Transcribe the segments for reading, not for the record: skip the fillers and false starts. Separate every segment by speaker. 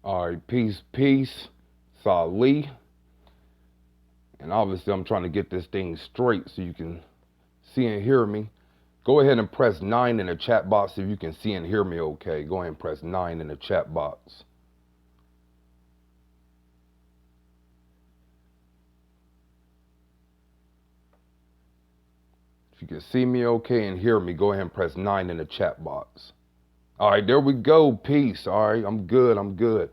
Speaker 1: All right, peace, peace. It's Ali. And obviously, I'm trying to get this thing straight so you can see and hear me. Go ahead and press 9 in the chat box if you can see and hear me okay. Go ahead and press 9 in the chat box. If you can see me okay and hear me, go ahead and press 9 in the chat box. All right, there we go. Peace. All right, I'm good. I'm good.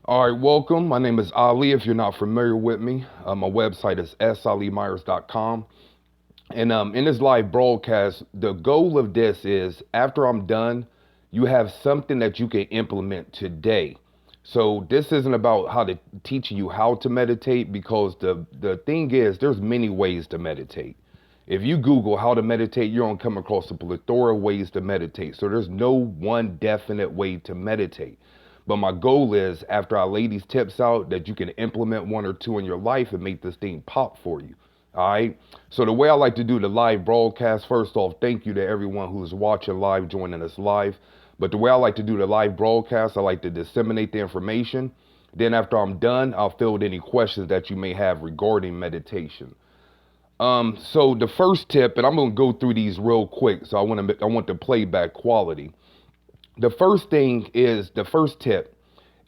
Speaker 1: All right, welcome. My name is Ali. If you're not familiar with me, my website is salimyers.com. And in this live broadcast, the goal of this is after I'm done, you have something that you can implement today. So this isn't about how to teach you how to meditate, because the thing is there's many ways to meditate. If you Google how to meditate, you're gonna come across a plethora of ways to meditate. So there's no one definite way to meditate. But my goal is after I lay these tips out that you can implement one or two in your life and make this thing pop for you. All right. So the way I like to do the live broadcast, first off, thank you to everyone who's watching live, joining us live. But the way I like to do the live broadcast, I like to disseminate the information. Then after I'm done, I'll field any questions that you may have regarding meditation. So the first tip, and I'm gonna go through these real quick. So I want the playback quality. The first tip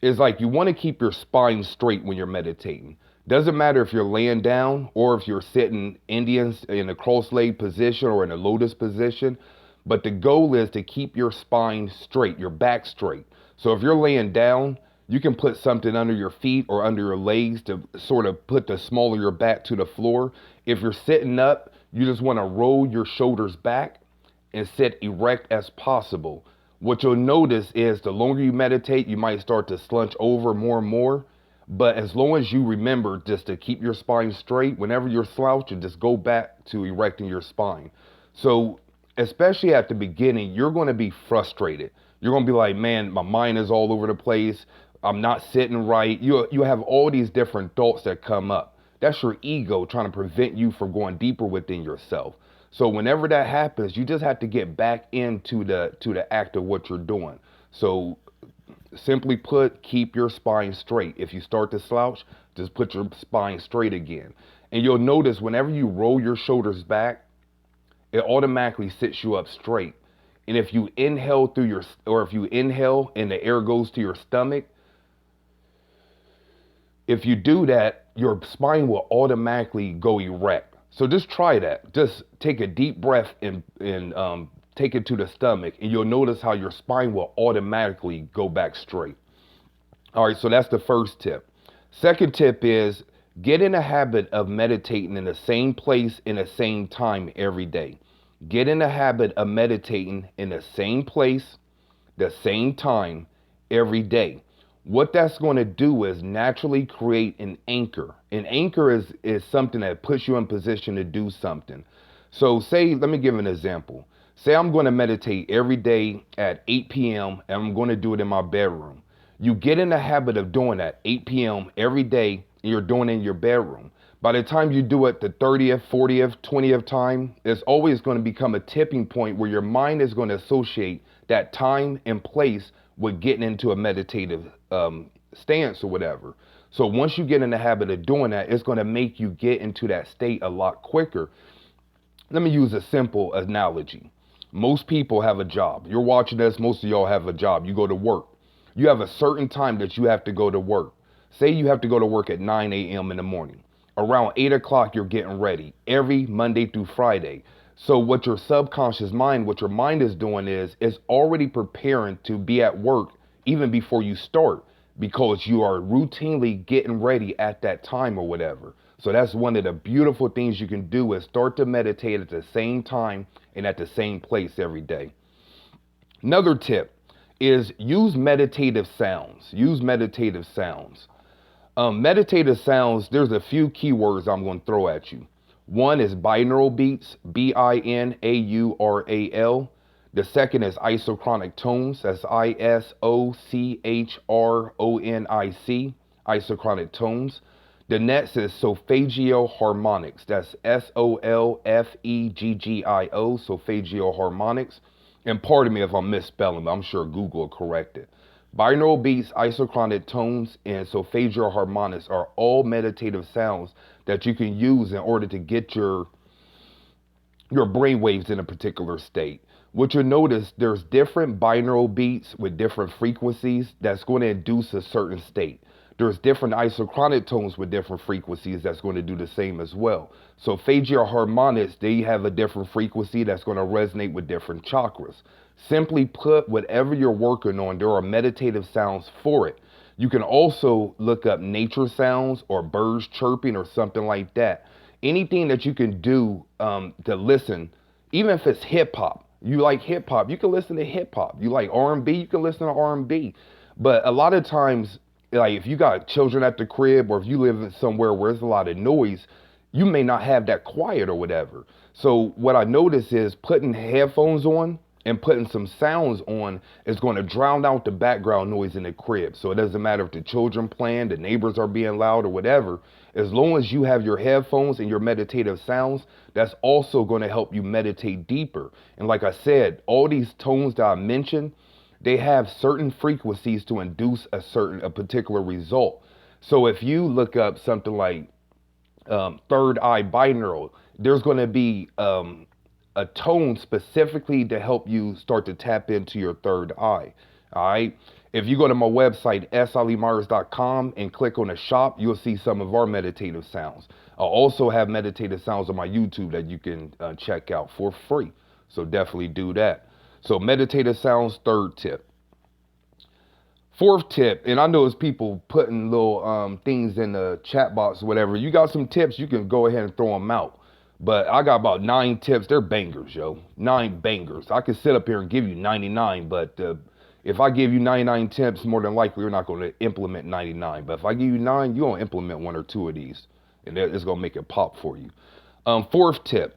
Speaker 1: is like you want to keep your spine straight when you're meditating. Doesn't matter if you're laying down or if you're sitting Indians in a cross-legged position or in a lotus position, but the goal is to keep your spine straight, your back straight. So if you're laying down, you can put something under your feet or under your legs to sort of put the small of your back to the floor. If you're sitting up, you just want to roll your shoulders back and sit erect as possible. What you'll notice is the longer you meditate, you might start to slunch over more and more. But as long as you remember just to keep your spine straight, whenever you're slouching, just go back to erecting your spine. So, especially at the beginning, you're going to be frustrated. You're going to be like, man, my mind is all over the place. I'm not sitting right. You have all these different thoughts that come up. That's your ego trying to prevent you from going deeper within yourself. So whenever that happens, you just have to get back into the act of what you're doing. So simply put, keep your spine straight. If you start to slouch, just put your spine straight again. And you'll notice whenever you roll your shoulders back, it automatically sits you up straight. And if you inhale if you inhale and the air goes to your stomach, if you do that, your spine will automatically go erect. So just try that. Just take a deep breath and take it to the stomach, and you'll notice how your spine will automatically go back straight. All right, so that's the first tip. Second tip is get in a habit of meditating in the same place in the same time every day. Get in a habit of meditating in the same place, the same time every day. What that's going to do is naturally create an anchor. An anchor is something that puts you in position to do something. So say, let me give an example. Say I'm going to meditate every day at 8 p.m. and I'm going to do it in my bedroom. You get in the habit of doing that 8 p.m. every day and you're doing it in your bedroom. By the time you do it the 30th, 40th, 20th time, it's always going to become a tipping point where your mind is going to associate that time and place with getting into a meditative stance or whatever. So once you get in the habit of doing that, it's going to make you get into that state a lot quicker. Let me use a simple analogy. Most people have a job. You're watching this, most of y'all have a job. You go to work. You have a certain time that you have to go to work. Say you have to go to work at 9 a.m. in the morning. Around 8 o'clock, you're getting ready every Monday through Friday. So what your subconscious mind, what your mind is doing is already preparing to be at work even before you start, because you are routinely getting ready at that time or whatever. So that's one of the beautiful things you can do is start to meditate at the same time and at the same place every day. Another tip is use meditative sounds. Use meditative sounds. Meditative sounds, there's a few keywords I'm going to throw at you. One is binaural beats, binaural. The second is isochronic tones, that's isochronic, isochronic tones. The next is solfeggio harmonics, that's solfeggio, solfeggio harmonics. And pardon me if I'm misspelling, but I'm sure Google will correct it. Binaural beats, isochronic tones, and solfeggio harmonics are all meditative sounds that you can use in order to get your brain waves in a particular state. What you'll notice, there's different binaural beats with different frequencies that's going to induce a certain state. There's different isochronic tones with different frequencies that's going to do the same as well. So Solfeggio harmonics, they have a different frequency that's going to resonate with different chakras. Simply put, whatever you're working on, there are meditative sounds for it. You can also look up nature sounds or birds chirping or something like that. Anything that you can do to listen, even if it's hip hop. You like hip hop, you can listen to hip hop. You like R&B, you can listen to R&B. But a lot of times, like if you got children at the crib or if you live in somewhere where there's a lot of noise, you may not have that quiet or whatever. So what I notice is putting headphones on and putting some sounds on is going to drown out the background noise in the crib. So it doesn't matter if the children playing, the neighbors are being loud or whatever. As long as you have your headphones and your meditative sounds, that's also going to help you meditate deeper. And like I said, all these tones that I mentioned, they have certain frequencies to induce a particular result. So if you look up something like third eye binaural, there's going to be a tone specifically to help you start to tap into your third eye. All right. If you go to my website, salimyers.com, and click on the shop, you'll see some of our meditative sounds. I also have meditative sounds on my YouTube that you can check out for free. So definitely do that. So meditative sounds, third tip. Fourth tip, and I know it's people putting little things in the chat box or whatever. You got some tips, you can go ahead and throw them out. But I got about 9 tips. They're bangers, yo. 9 bangers. I could sit up here and give you 99, but if I give you 99 tips, more than likely you're not going to implement 99. But if I give you 9, you're going to implement 1 or 2 of these, and it's going to make it pop for you. Fourth tip,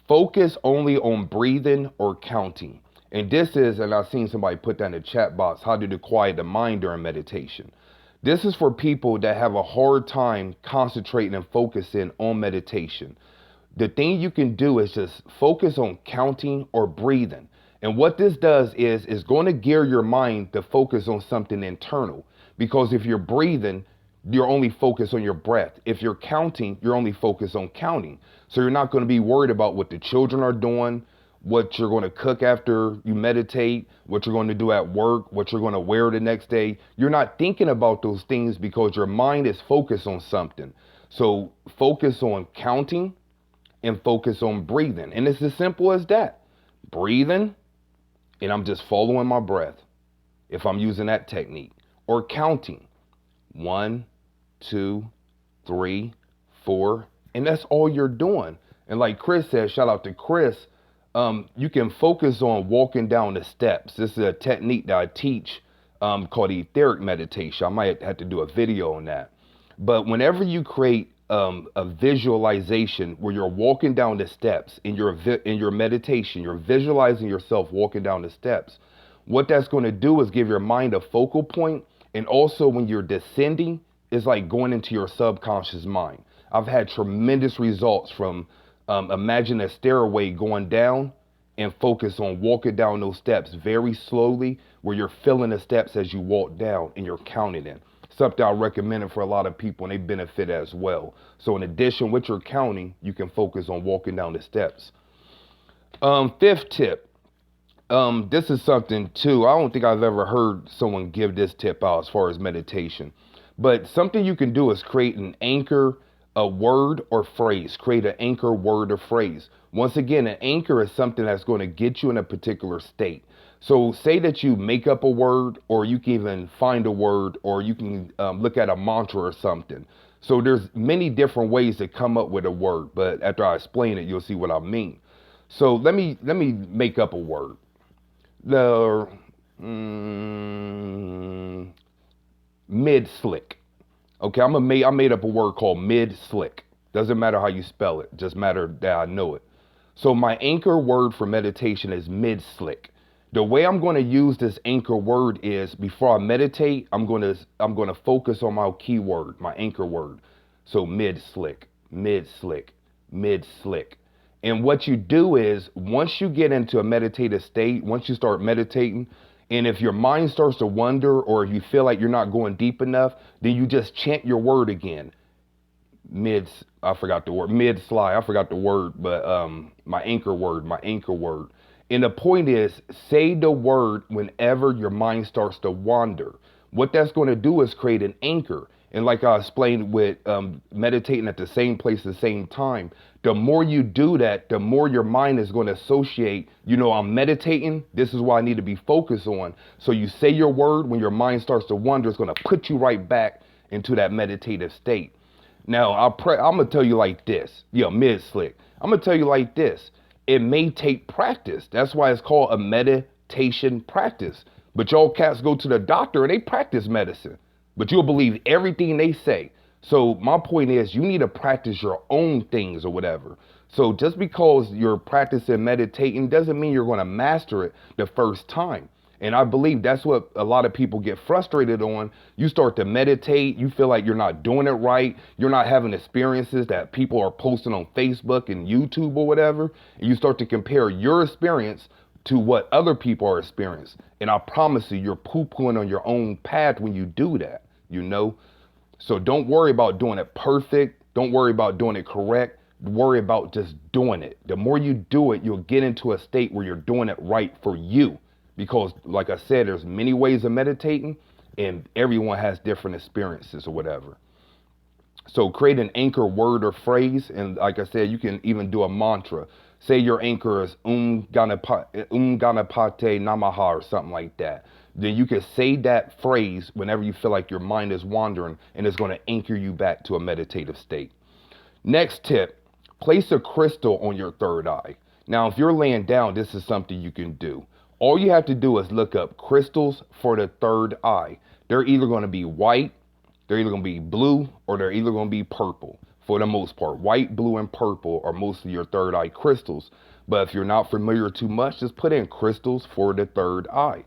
Speaker 1: focus only on breathing or counting. And this is, and I've seen somebody put that in the chat box, how to quiet the mind during meditation. This is for people that have a hard time concentrating and focusing on meditation. The thing you can do is just focus on counting or breathing. And what this does is going to gear your mind to focus on something internal. Because if you're breathing, you're only focused on your breath. If you're counting, you're only focused on counting. So you're not going to be worried about what the children are doing, what you're going to cook after you meditate, what you're going to do at work, what you're going to wear the next day. You're not thinking about those things because your mind is focused on something. So focus on counting and focus on breathing. And it's as simple as that. Breathing, and I'm just following my breath if I'm using that technique. Or counting. 1, 2, 3, 4. And that's all you're doing. And like Chris said, shout out to Chris, you can focus on walking down the steps. This is a technique that I teach called etheric meditation. I might have to do a video on that. But whenever you create a visualization where you're walking down the steps in your meditation, you're visualizing yourself walking down the steps. What that's going to do is give your mind a focal point, and also when you're descending, it's like going into your subconscious mind. I've had tremendous results from imagine a stairway going down and focus on walking down those steps very slowly, where you're feeling the steps as you walk down and you're counting in. Something I recommend it for a lot of people, and they benefit as well. So in addition, with your counting, you can focus on walking down the steps. Fifth tip. This is something too, I don't think I've ever heard someone give this tip out as far as meditation. But something you can do is create an anchor, a word or phrase. Create an anchor, word, or phrase. Once again, an anchor is something that's going to get you in a particular state. So say that you make up a word, or you can even find a word, or you can look at a mantra or something. So there's many different ways to come up with a word, but after I explain it, you'll see what I mean. So let me make up a word. Mid-slick. Okay, I made up a word called mid-slick. Doesn't matter how you spell it, just matter that I know it. So my anchor word for meditation is mid-slick. The way I'm going to use this anchor word is before I meditate, I'm going to focus on my keyword, my anchor word. So mid-slick, mid-slick, mid-slick. And what you do is once you get into a meditative state, once you start meditating, And if your mind starts to wander, or if you feel like you're not going deep enough, then you just chant your word again. I forgot the word, I forgot the word, but my anchor word. And the point is, say the word whenever your mind starts to wander. What that's going to do is create an anchor. And like I explained with meditating at the same place at the same time, the more you do that, the more your mind is going to associate, I'm meditating. This is what I need to be focused on. So you say your word, when your mind starts to wander, it's going to put you right back into that meditative state. Now, I'm going to tell you like this. Mid-slick. I'm going to tell you like this. It may take practice. That's why it's called a meditation practice. But y'all cats go to the doctor and they practice medicine. But you'll believe everything they say. So my point is, you need to practice your own things or whatever. So just because you're practicing meditating doesn't mean you're going to master it the first time. And I believe that's what a lot of people get frustrated on. You start to meditate, you feel like you're not doing it right, you're not having experiences that people are posting on Facebook and YouTube or whatever, and you start to compare your experience to what other people are experiencing. And I promise you, you're poo-pooing on your own path when you do that, So don't worry about doing it perfect. Don't worry about doing it correct. Worry about just doing it. The more you do it, you'll get into a state where you're doing it right for you. Because like I said, there's many ways of meditating and everyone has different experiences or whatever. So create an anchor word or phrase. And like I said, you can even do a mantra. Say your anchor is Ganapate Namaha or something like that. Then you can say that phrase whenever you feel like your mind is wandering, and it's going to anchor you back to a meditative state. Next tip, place a crystal on your third eye. Now, if you're laying down, this is something you can do. All you have to do is look up crystals for the third eye. They're either going to be white, they're either going to be blue, or they're either going to be purple. For the most part, white, blue, and purple are mostly your third eye crystals. But if you're not familiar too much, just put in crystals for the third eye.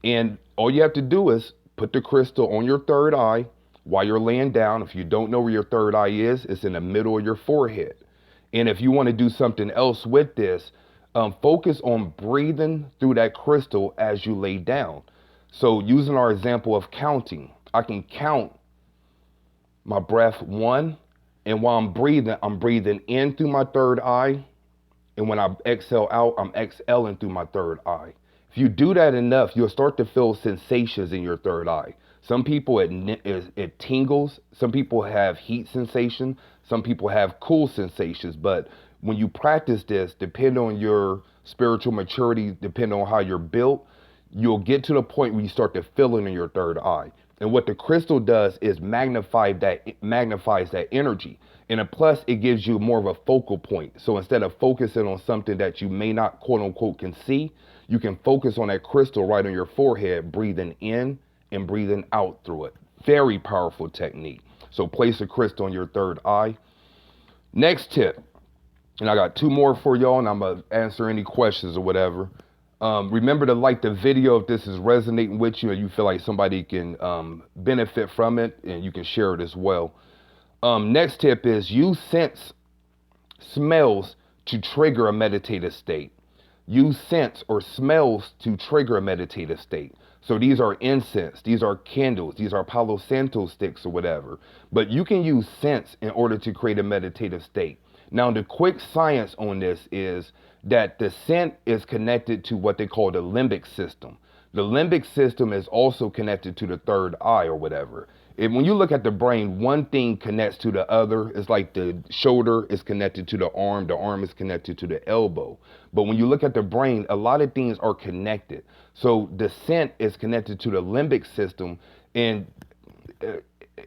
Speaker 1: And all you have to do is put the crystal on your third eye while you're laying down. If you don't know where your third eye is, it's in the middle of your forehead. And if you want to do something else with this, focus on breathing through that crystal as you lay down. So using our example of counting, I can count my breath 1, and while I'm breathing in through my third eye, and when I exhale out, I'm exhaling through my third eye. If you do that enough, you'll start to feel sensations in your third eye. Some people it tingles, some people have heat sensation, some people have cool sensations, but when you practice this, depending on your spiritual maturity, depending on how you're built, you'll get to the point where you start to feel it in your third eye. And what the crystal does is magnifies that energy. And plus, it gives you more of a focal point. So instead of focusing on something that you may not, quote unquote, can see, you can focus on that crystal right on your forehead, breathing in and breathing out through it. Very powerful technique. So place a crystal on your third eye. Next tip, and I got 2 more for y'all, and I'm going to answer any questions or whatever. Remember to like the video if this is resonating with you and you feel like somebody can benefit from it, and you can share it as well. Next tip is use scents, smells to trigger a meditative state. Use scents or smells to trigger a meditative state. So these are incense, these are candles, these are Palo Santo sticks or whatever. But you can use scents in order to create a meditative state. Now, the quick science on this is that the scent is connected to what they call the limbic system. The limbic system is also connected to the third eye or whatever. And when you look at the brain, one thing connects to the other. It's like the shoulder is connected to the arm is connected to the elbow. But when you look at the brain, a lot of things are connected. So the scent is connected to the limbic system. And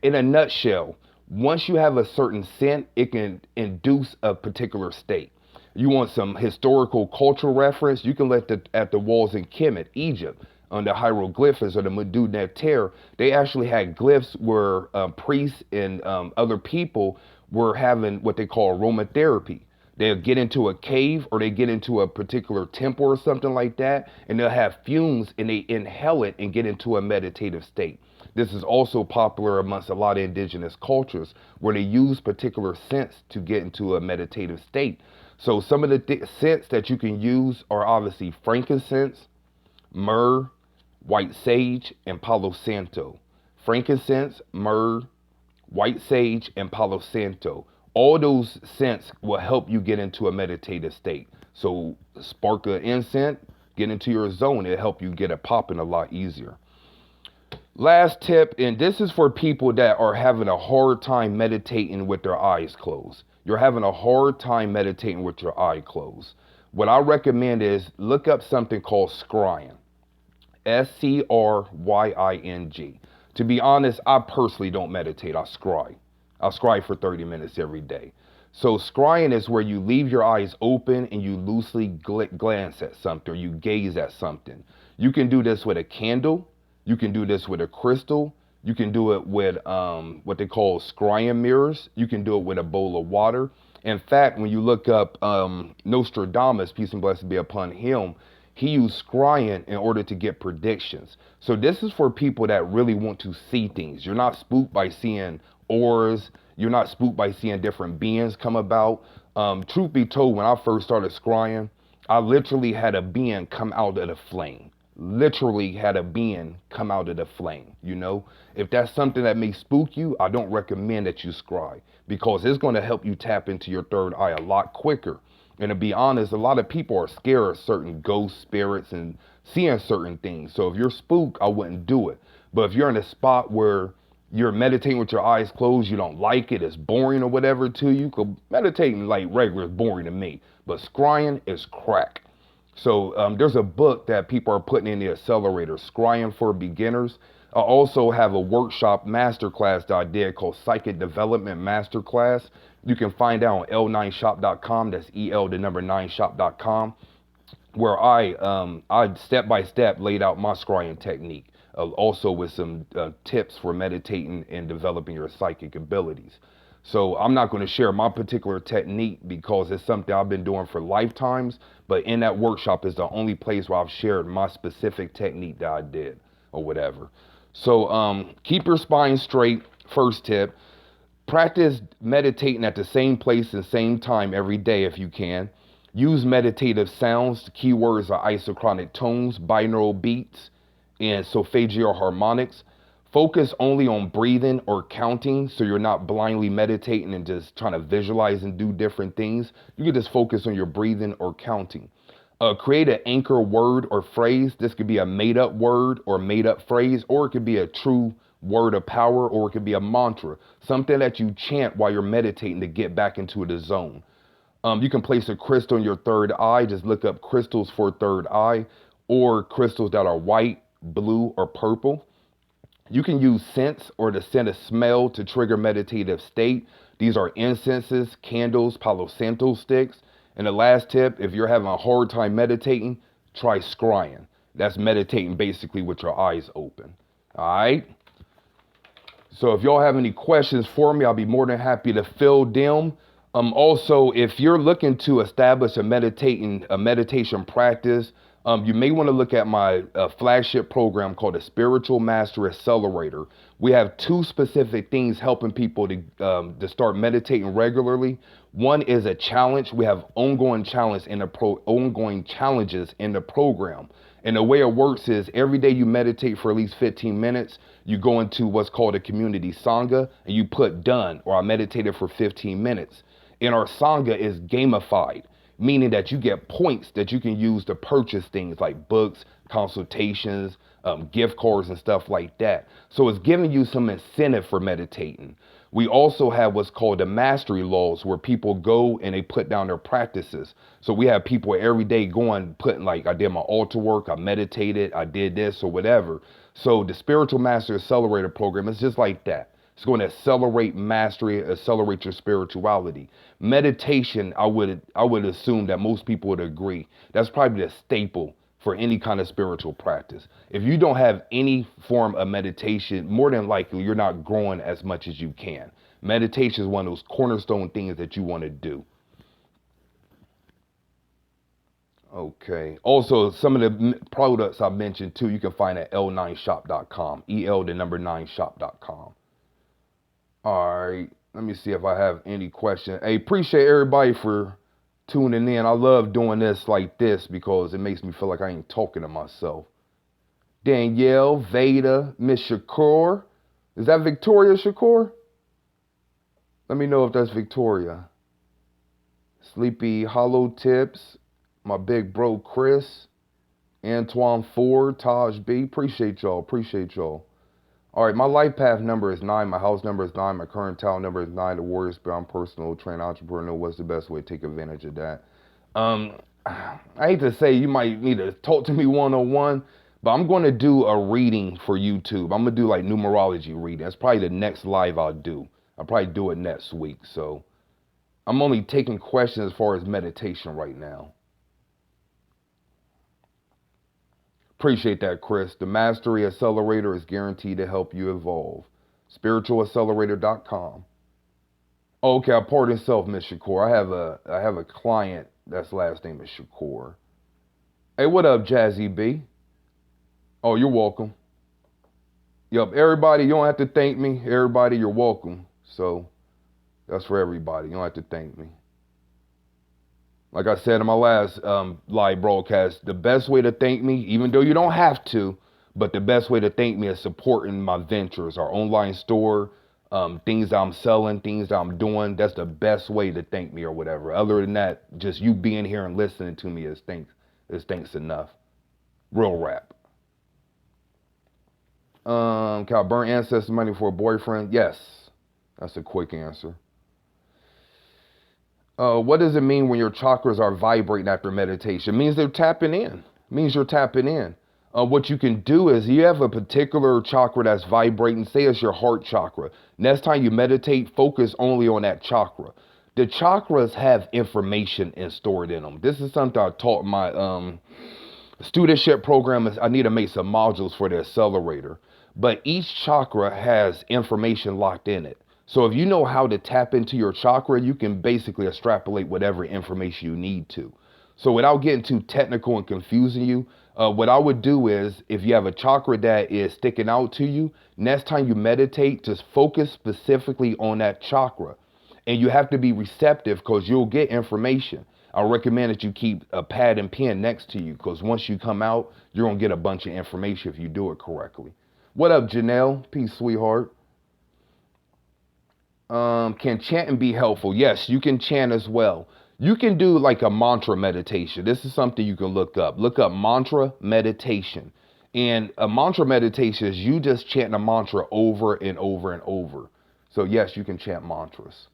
Speaker 1: in a nutshell, once you have a certain scent, it can induce a particular state. You want some historical cultural reference, you can look at the walls in Kemet, Egypt, on the hieroglyphs or the Mudu Neter. They actually had glyphs where priests and other people were having what they call aromatherapy. They'll get into a cave or they get into a particular temple or something like that, and they'll have fumes and they inhale it and get into a meditative state. This is also popular amongst a lot of indigenous cultures where they use particular scents to get into a meditative state. So some of the scents that you can use are obviously frankincense, myrrh, white sage, and Palo Santo. Frankincense, myrrh, white sage, and Palo Santo. All those scents will help you get into a meditative state. So spark an incense, get into your zone. It'll help you get it popping a lot easier. Last tip, and this is for people that are having a hard time meditating with their eyes closed. You're having a hard time meditating with your eye closed. What I recommend is look up something called scrying. Scrying. To be honest, I personally don't meditate. I scry. I scry for 30 minutes every day. So scrying is where you leave your eyes open and you loosely glance at something or you gaze at something. You can do this with a candle. You can do this with a crystal. You can do it with what they call scrying mirrors. You can do it with a bowl of water. In fact, when you look up Nostradamus, peace and blessings be upon him, he used scrying in order to get predictions. So this is for people that really want to see things. You're not spooked by seeing auras. You're not spooked by seeing different beings come about. Truth be told, when I first started scrying, I literally had a being come out of the flame. Literally had a being come out of the flame. You know, if that's something that may spook you, I don't recommend that you scry because it's going to help you tap into your third eye a lot quicker. And to be honest, a lot of people are scared of certain ghost spirits and seeing certain things. So if you're spooked, I wouldn't do it. But if you're in a spot where you're meditating with your eyes closed, you don't like it, it's boring or whatever to you, because meditating like regular is boring to me. But scrying is crack. So there's a book that people are putting in the Accelerator, Scrying for Beginners. I also have a workshop masterclass that I did called Psychic Development Masterclass. You can find out on l9shop.com. That's el9shop.com, where I step by step laid out my scrying technique, also with some tips for meditating and developing your psychic abilities. So I'm not going to share my particular technique because it's something I've been doing for lifetimes, but in that workshop is the only place where I've shared my specific technique that I did or whatever. So keep your spine straight, first tip. Practice meditating at the same place and same time every day if you can. Use meditative sounds. The keywords are isochronic tones, binaural beats, and solfeggio harmonics. Focus only on breathing or counting so you're not blindly meditating and just trying to visualize and do different things. You can just focus on your breathing or counting. Create an anchor word or phrase. This could be a made up word or made up phrase, or it could be a true word of power, or it could be a mantra, something that you chant while you're meditating to get back into the zone. You can place a crystal in your third eye. Just look up crystals for third eye or crystals that are white, blue, or purple. You can use scents or the scent of smell to trigger meditative state. These are incenses, candles, Palo Santo sticks. And the last tip, if you're having a hard time meditating, try scrying. That's meditating basically with your eyes open. All right? So if y'all have any questions for me, I'll be more than happy to fill them. Also, if you're looking to establish a meditation practice, you may want to look at my flagship program called the Spiritual Master Accelerator. We have two specific things helping people to start meditating regularly. One is a challenge. We have ongoing challenges in the program. And the way it works is every day you meditate for at least 15 minutes, you go into what's called a community sangha and you put done, or I meditated for 15 minutes. And our sangha is gamified, meaning that you get points that you can use to purchase things like books, consultations, gift cards and stuff like that. So it's giving you some incentive for meditating. We also have what's called the mastery laws, where people go and they put down their practices. So we have people every day going, putting like, I did my altar work, I meditated, I did this or whatever. So the Spiritual Master Accelerator program is just like that. It's going to accelerate mastery, accelerate your spirituality. Meditation, I would assume that most people would agree, that's probably the staple for any kind of spiritual practice. If you don't have any form of meditation, more than likely you're not growing as much as you can. Meditation is one of those cornerstone things that you want to do. Okay. Also, some of the products I mentioned too, you can find at l9shop.com, el9shop.com. All right, let me see if I have any questions. Hey, appreciate everybody for tuning in. I love doing this like this because it makes me feel like I ain't talking to myself. Danielle, Veda, Miss Shakur. Is that Victoria Shakur? Let me know if that's Victoria. Sleepy Hollow Tips, my big bro Chris, Antoine Ford, Taj B. Appreciate y'all. Appreciate y'all. All right, my life path number is 9. My house number is 9. My current talent number is 9. The Warrior Spirit. I'm personal trainer, entrepreneur. What's the best way to take advantage of that? I hate to say you might need to talk to me one-on-one, but I'm going to do a reading for YouTube. I'm going to do like numerology reading. That's probably the next live I'll do. I'll probably do it next week. So I'm only taking questions as far as meditation right now. Appreciate that, Chris. The Mastery Accelerator is guaranteed to help you evolve. Spiritualaccelerator.com. Okay, I pardon self, Miss Shakur. I have a client that's last name is Shakur. Hey, what up, Jazzy B? Oh, you're welcome. Yup, everybody, you don't have to thank me. Everybody, you're welcome. So that's for everybody. You don't have to thank me. Like I said in my last live broadcast, the best way to thank me, even though you don't have to, but the best way to thank me is supporting my ventures, our online store, things I'm selling, things I'm doing. That's the best way to thank me or whatever. Other than that, just you being here and listening to me is thanks enough. Real rap. Can I burn ancestor money for a boyfriend? Yes. That's a quick answer. What does it mean when your chakras are vibrating after meditation? It means they're tapping in. It means you're tapping in. What you can do is you have a particular chakra that's vibrating. Say it's your heart chakra. Next time you meditate, focus only on that chakra. The chakras have information stored in them. This is something I taught my studentship program. I need to make some modules for the accelerator. But each chakra has information locked in it. So if you know how to tap into your chakra, you can basically extrapolate whatever information you need to. So without getting too technical and confusing you, what I would do is if you have a chakra that is sticking out to you, next time you meditate, just focus specifically on that chakra. And you have to be receptive because you'll get information. I recommend that you keep a pad and pen next to you because once you come out, you're going to get a bunch of information if you do it correctly. What up, Janelle? Peace, sweetheart. Can chanting be helpful? Yes, you can chant as well. You can do like a mantra meditation. This is something you can look up. Look up mantra meditation. And a mantra meditation is you just chanting a mantra over and over and over. So yes, you can chant mantras.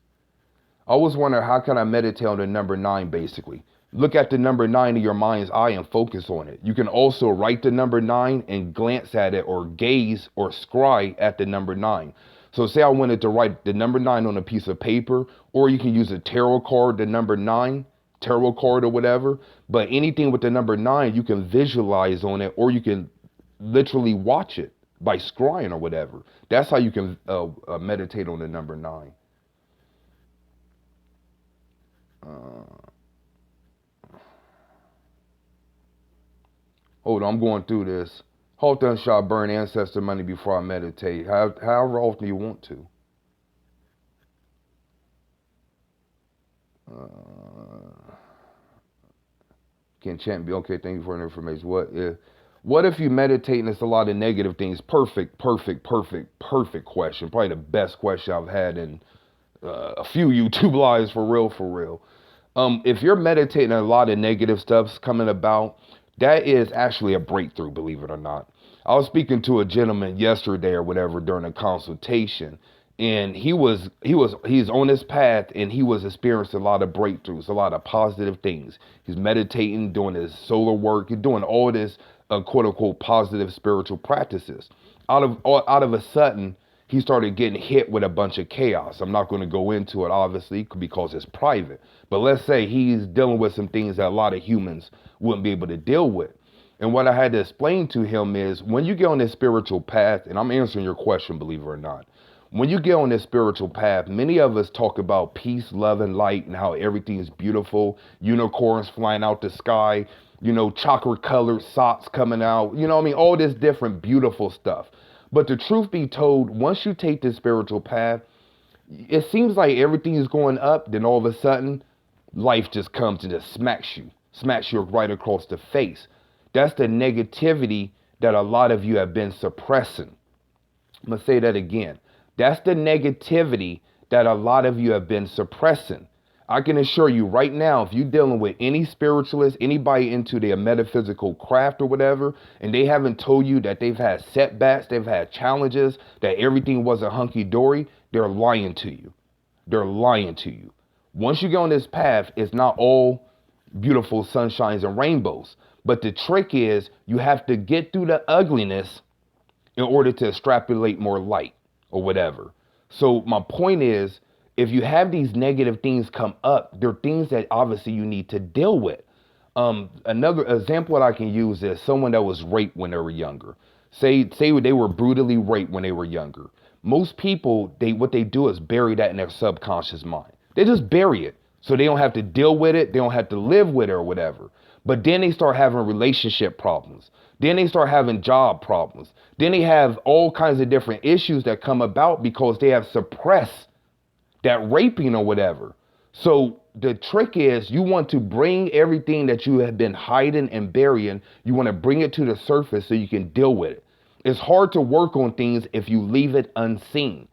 Speaker 1: I always wonder, how can I meditate on the number 9 basically? Look at the number 9 in your mind's eye and focus on it. You can also write the number 9 and glance at it or gaze or scry at the number 9. So say I wanted to write the number 9 on a piece of paper, or you can use a tarot card, the number 9, tarot card or whatever. But anything with the number 9, you can visualize on it, or you can literally watch it by scrying or whatever. That's how you can meditate on the number 9. Hold on, I'm going through this. How often should I burn ancestor money before I meditate? However often you want to. Can chant be okay? Thank you for the information. What if you meditate and it's a lot of negative things? Perfect question. Probably the best question I've had in a few YouTube lives, for real. If you're meditating and a lot of negative stuff's coming about, that is actually a breakthrough, believe it or not. I was speaking to a gentleman yesterday or whatever during a consultation, and he's on this path and he was experiencing a lot of breakthroughs, a lot of positive things. He's meditating, doing his solar work, he's doing all this quote unquote positive spiritual practices. Out of a sudden, he started getting hit with a bunch of chaos. I'm not going to go into it, obviously, because it's private. But let's say he's dealing with some things that a lot of humans wouldn't be able to deal with. And what I had to explain to him is when you get on this spiritual path, and I'm answering your question, believe it or not, when you get on this spiritual path, many of us talk about peace, love, and light and how everything is beautiful, unicorns flying out the sky, chakra colored socks coming out, all this different beautiful stuff. But the truth be told, once you take this spiritual path, it seems like everything is going up. Then all of a sudden, life just comes and just smacks you right across the face. That's the negativity that a lot of you have been suppressing. I'm going to say that again. That's the negativity that a lot of you have been suppressing. I can assure you right now, if you're dealing with any spiritualist, anybody into their metaphysical craft or whatever, and they haven't told you that they've had setbacks, they've had challenges, that everything wasn't hunky-dory, they're lying to you. They're lying to you. Once you get on this path, it's not all beautiful sunshines and rainbows. But the trick is you have to get through the ugliness in order to extrapolate more light or whatever. So my point is, if you have these negative things come up, they're things that obviously you need to deal with. Another example that I can use is someone that was raped when they were younger. Say they were brutally raped when they were younger. Most people, what they do is bury that in their subconscious mind. They just bury it so they don't have to deal with it. They don't have to live with it or whatever. But then they start having relationship problems. Then they start having job problems. Then they have all kinds of different issues that come about because they have suppressed that raping or whatever. So the trick is you want to bring everything that you have been hiding and burying, you want to bring it to the surface so you can deal with it. It's hard to work on things if you leave it unseen.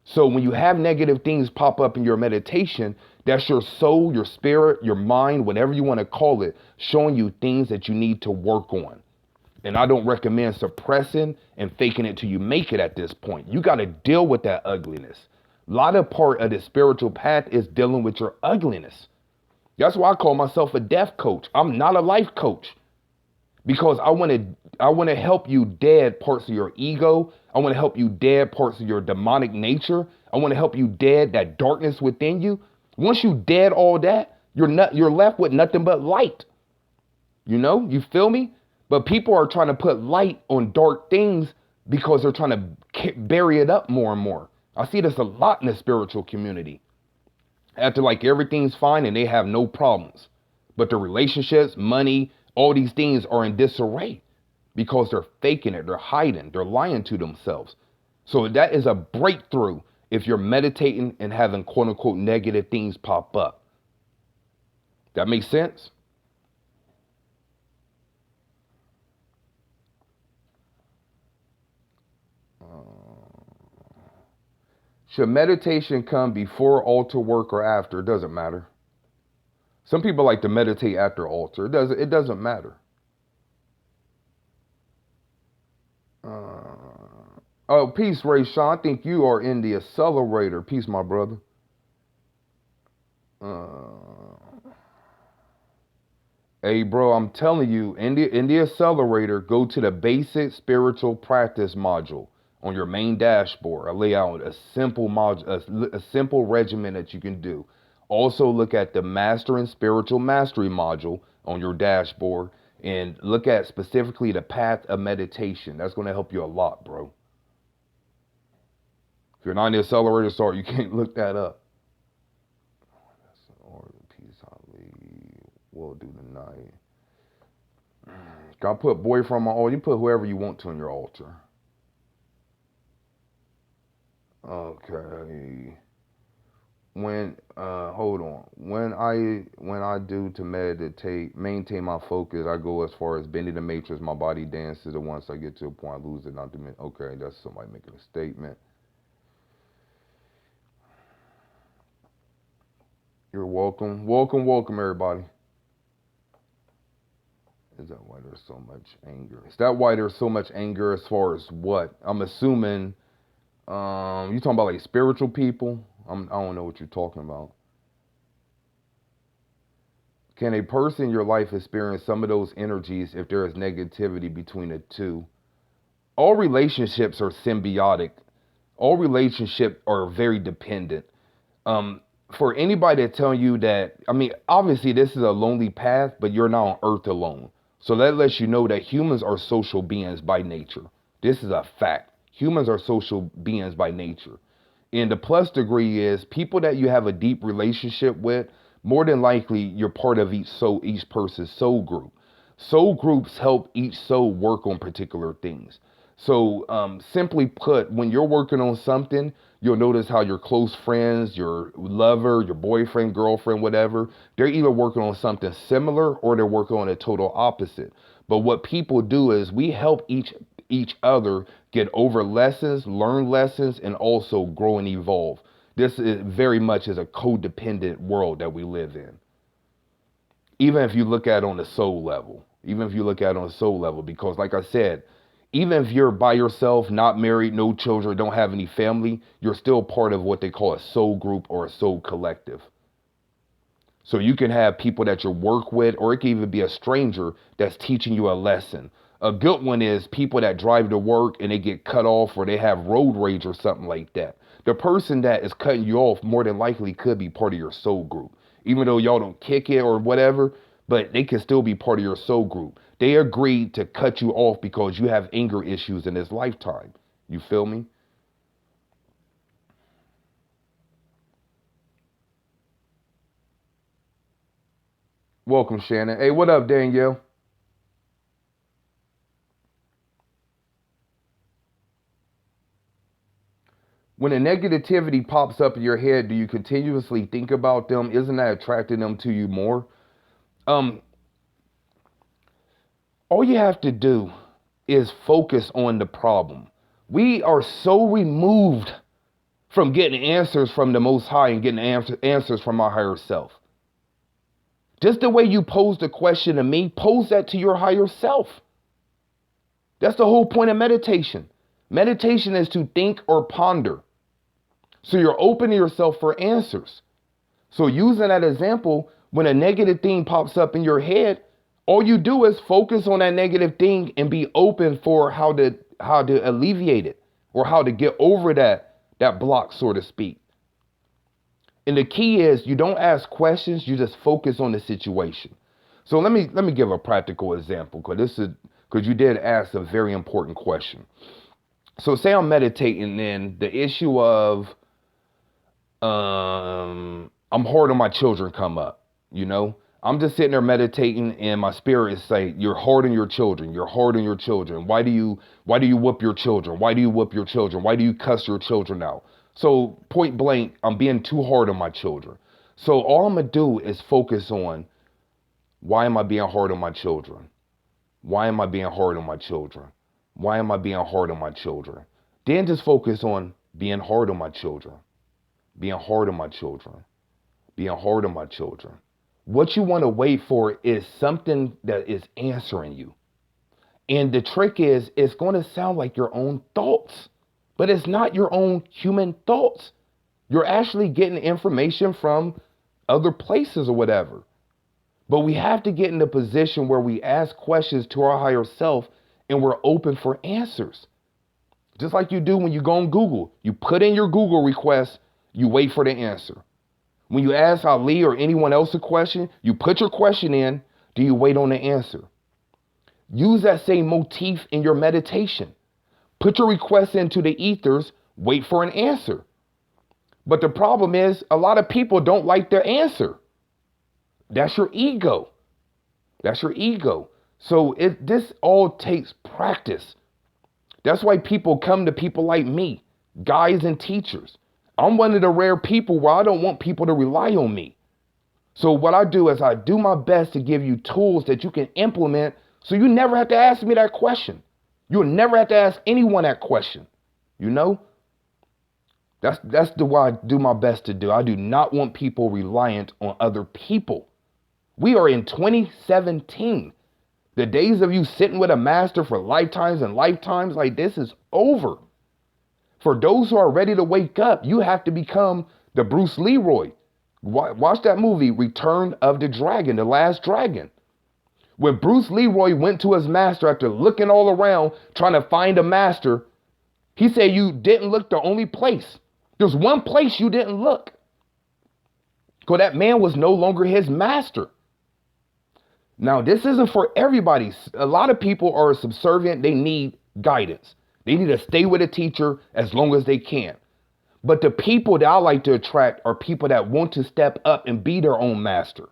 Speaker 1: So when you have negative things pop up in your meditation, that's your soul, your spirit, your mind, whatever you want to call it, showing you things that you need to work on. And I don't recommend suppressing and faking it till you make it at this point. You got to deal with that ugliness. A lot of part of the spiritual path is dealing with your ugliness. That's why I call myself a death coach. I'm not a life coach because I want to help you dead parts of your ego. I want to help you dead parts of your demonic nature. I want to help you dead that darkness within you. Once you dead all that, you're left with nothing but light. You feel me? But people are trying to put light on dark things because they're trying to bury it up more and more. I see this a lot in the spiritual community. After like everything's fine and they have no problems. But the relationships, money, all these things are in disarray because they're faking it, they're hiding, they're lying to themselves. So that is a breakthrough if you're meditating and having quote unquote negative things pop up. That makes sense? Should meditation come before altar work or after? It doesn't matter. Some people like to meditate after altar. It doesn't matter. Oh, peace, Ray Sean. I think you are in the Accelerator. Peace, my brother. Hey, bro, I'm telling you, in the Accelerator, go to the basic spiritual practice module on your main dashboard. I lay out a simple module, a simple regimen that you can do. Also, look at the Mastering Spiritual Mastery module on your dashboard and look at specifically the path of meditation. That's going to help you a lot, bro. If you're not in the Accelerator, sorry, you can't look that up. We'll do tonight. Got to put boyfriend on my altar. You put whoever you want to on your altar. Okay. Hold on. When I do to meditate, maintain my focus, I go as far as bending the matrix. My body dances. And once I get to a point, I lose it. Not to me. Okay, that's somebody making a statement. You're welcome. Welcome, everybody. Is that why there's so much anger? Is that why there's so much anger as far as what? I'm assuming, you talking about like spiritual people? I don't know what you're talking about. Can a person in your life experience some of those energies if there is negativity between the two? All relationships are symbiotic. All relationships are very dependent. For anybody to tell you that, obviously this is a lonely path, but you're not on earth alone. So that lets you know that humans are social beings by nature. This is a fact. Humans are social beings by nature. And the plus degree is people that you have a deep relationship with, more than likely you're part of each person's soul group. Soul groups help each soul work on particular things. So simply put, when you're working on something, You'll notice how your close friends, your lover, your boyfriend, girlfriend, whatever, they're either working on something similar or they're working on a total opposite. But what people do is we help each other get over lessons, learn lessons, and also grow and evolve. This is very much is a codependent world that we live in. Even if you look at it on the soul level, because like I said, even if you're by yourself, not married, no children, don't have any family, you're still part of what they call a soul group or a soul collective. So you can have people that you work with, or it can even be a stranger that's teaching you a lesson. A good one is people that drive to work and they get cut off or they have road rage or something like that. The person that is cutting you off more than likely could be part of your soul group. Even though y'all don't kick it or whatever, but they can still be part of your soul group. They agreed to cut you off because you have anger issues in this lifetime. You feel me? Welcome, Shannon. Hey, what up, Danielle? When a negativity pops up in your head, do you continuously think about them? Isn't that attracting them to you more? Um, all you have to do is focus on the problem. We are so removed from getting answers from the Most High and getting answers from our higher self. Just the way you pose the question to me, pose that to your higher self. That's the whole point of meditation. Meditation is to think or ponder. So you're opening yourself for answers. So using that example, when a negative thing pops up in your head, all you do is focus on that negative thing and be open for how to alleviate it or how to get over that block, so to speak. And the key is you don't ask questions, you just focus on the situation. So let me give a practical example because you did ask a very important question. So say I'm meditating and the issue of I'm hard on my children come up, you know? I'm just sitting there meditating and my spirit is saying, you're hard on your children. You're hard on your children. Why do you whoop your children? Why do you whoop your children? Why do you cuss your children out? So point blank, I'm being too hard on my children. So all I'm going to do is focus on why am I being hard on my children? Why am I being hard on my children? Why am I being hard on my children? Then just focus on being hard on my children. Being hard on my children. Being hard on my children. What you want to wait for is something that is answering you. And the trick is, it's going to sound like your own thoughts, but it's not your own human thoughts. You're actually getting information from other places or whatever. But we have to get in a position where we ask questions to our higher self and we're open for answers. Just like you do when you go on Google. You put in your Google request, you wait for the answer. When you ask Ali or anyone else a question, you put your question in, do you wait on the answer? Use that same motif in your meditation. Put your request into the ethers, wait for an answer. But the problem is, a lot of people don't like their answer. That's your ego. That's your ego. So this all takes practice. That's why people come to people like me, guides and teachers. I'm one of the rare people where I don't want people to rely on me. So what I do is I do my best to give you tools that you can implement so you never have to ask me that question. You'll never have to ask anyone that question. You know? That's the what I do my best to do. I do not want people reliant on other people. We are in 2017. The days of you sitting with a master for lifetimes and lifetimes like this is over. For those who are ready to wake up, you have to become the Bruce Leroy. Watch that movie, Return of the Dragon, The Last Dragon. When Bruce Leroy went to his master after looking all around, trying to find a master, he said, you didn't look the only place. There's one place you didn't look. Because that man was no longer his master. Now, this isn't for everybody. A lot of people are subservient. They need guidance. They need to stay with a teacher as long as they can. But the people that I like to attract are people that want to step up and be their own master.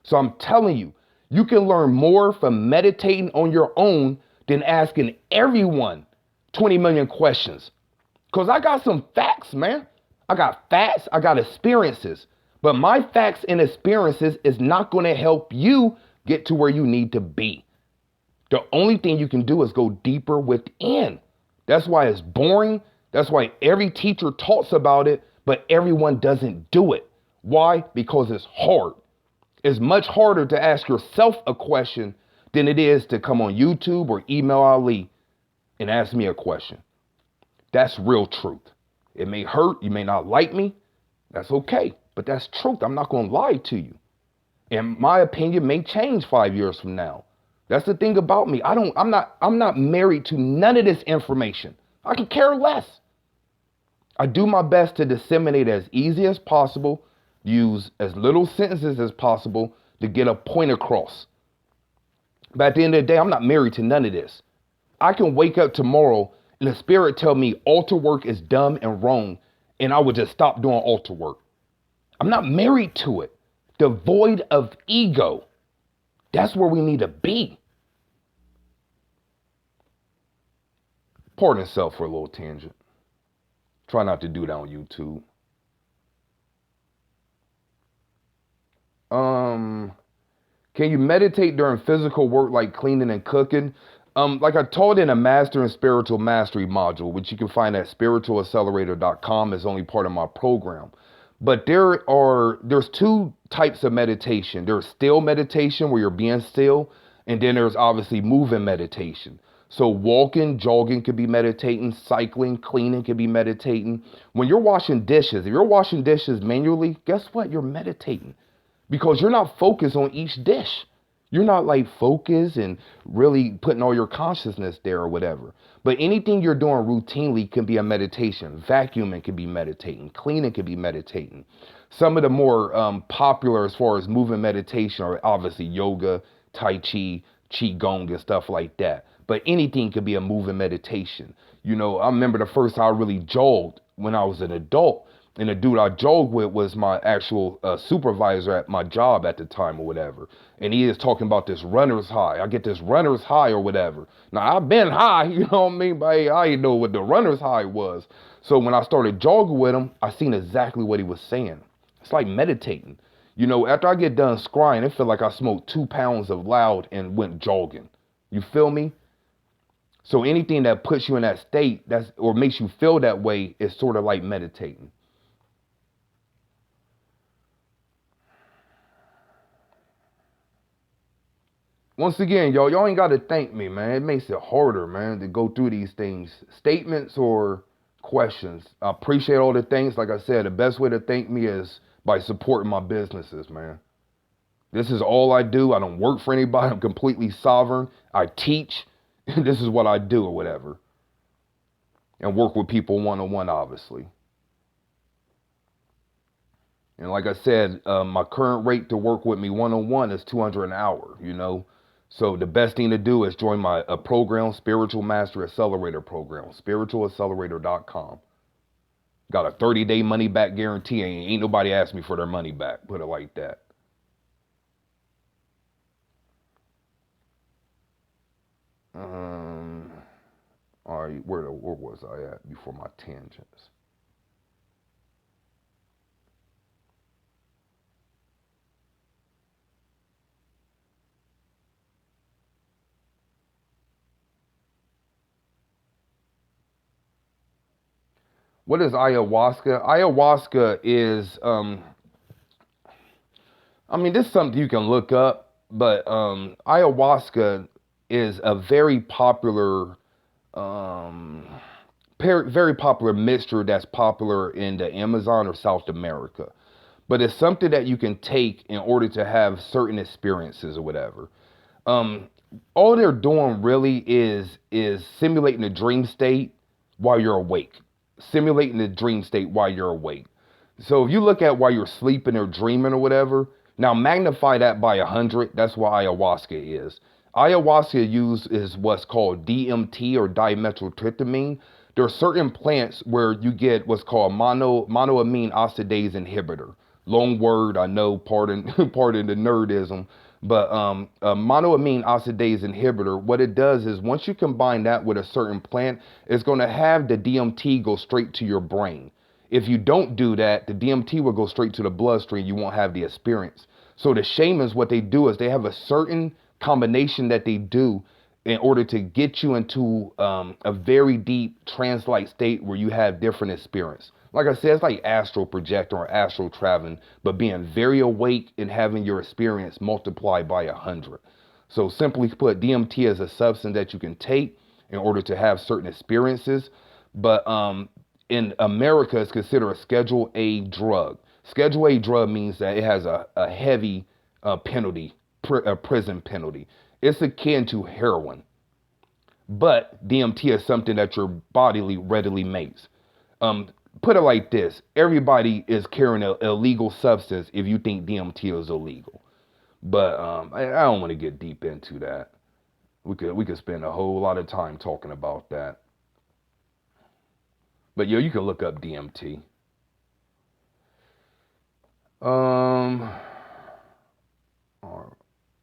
Speaker 1: So I'm telling you, you can learn more from meditating on your own than asking everyone 20 million questions. Because I got some facts, man. I got facts, I got experiences. But my facts and experiences is not going to help you get to where you need to be. The only thing you can do is go deeper within. That's why it's boring. That's why every teacher talks about it, but everyone doesn't do it. Why? Because it's hard. It's much harder to ask yourself a question than it is to come on YouTube or email Ali and ask me a question. That's real truth. It may hurt. You may not like me. That's okay. But that's truth. I'm not going to lie to you. And my opinion may change 5 years from now. That's the thing about me. I'm not married to none of this information. I can care less. I do my best to disseminate as easy as possible, use as little sentences as possible to get a point across. But at the end of the day, I'm not married to none of this. I can wake up tomorrow and the spirit tell me altar work is dumb and wrong, and I would just stop doing altar work. I'm not married to it. Devoid of ego. That's where we need to be. Pardon yourself for a little tangent. Try not to do that on YouTube. Can you meditate during physical work like cleaning and cooking? Like I taught in a Master and Spiritual Mastery module, which you can find at spiritualaccelerator.com as only part of my program. But there's two types of meditation. There's still meditation where you're being still, and then there's obviously moving meditation. So walking, jogging could be meditating, cycling, cleaning could be meditating. When you're washing dishes, if you're washing dishes manually, guess what? You're meditating because you're not focused on each dish. You're not like focused and really putting all your consciousness there or whatever. But anything you're doing routinely can be a meditation. Vacuuming can be meditating. Cleaning can be meditating. Some of the more popular as far as moving meditation are obviously yoga, tai chi, qigong, and stuff like that. But anything could be a moving meditation. You know, I remember the first time I really jogged when I was an adult. And the dude I jogged with was my actual supervisor at my job at the time or whatever. And he is talking about this runner's high. I get this runner's high or whatever. Now, I've been high, you know what I mean? But hey, I didn't know what the runner's high was. So when I started jogging with him, I seen exactly what he was saying. It's like meditating. You know, after I get done scrying, it felt like I smoked 2 pounds of loud and went jogging. You feel me? So anything that puts you in that state or makes you feel that way is sort of like meditating. Once again, y'all ain't got to thank me, man. It makes it harder, man, to go through these things. Statements or questions. I appreciate all the things. Like I said, the best way to thank me is by supporting my businesses, man. This is all I do. I don't work for anybody. I'm completely sovereign. I teach. This is what I do or whatever. And work with people one-on-one, obviously. And like I said, my current rate to work with me one-on-one is $200 an hour, you know. So the best thing to do is join my program, Spiritual Master Accelerator program, spiritualaccelerator.com. Got a 30-day money back guarantee. Ain't nobody asked me for their money back. Put it like that. All right, where was I at before my tangents? What is ayahuasca? Ayahuasca is, this is something you can look up, but ayahuasca is a very popular, very popular mixture that's popular in the Amazon or South America. But it's something that you can take in order to have certain experiences or whatever. All they're doing really is simulating a dream state while you're awake. Simulating the dream state while you're awake. So if you look at while you're sleeping or dreaming or whatever, now magnify that by 100. That's what ayahuasca is. Ayahuasca is what's called DMT or dimethyltryptamine. There are certain plants where you get what's called monoamine oxidase inhibitor. Long word, I know, pardon the nerdism, But a monoamine oxidase inhibitor, what it does is once you combine that with a certain plant, it's going to have the DMT go straight to your brain. If you don't do that, the DMT will go straight to the bloodstream. You won't have the experience. So the shamans, what they do is they have a certain combination that they do in order to get you into a very deep trance-like state where you have different experience. Like I said, it's like astral projecting or astral traveling, but being very awake and having your experience multiplied by 100. So simply put, DMT is a substance that you can take in order to have certain experiences. But in America, it's considered a Schedule A drug. Schedule A drug means that it has a heavy penalty, a prison penalty. It's akin to heroin, but DMT is something that your body readily makes. Put it like this: everybody is carrying an illegal substance if you think DMT is illegal. But I don't want to get deep into that. We could spend a whole lot of time talking about that. But yo, you can look up DMT.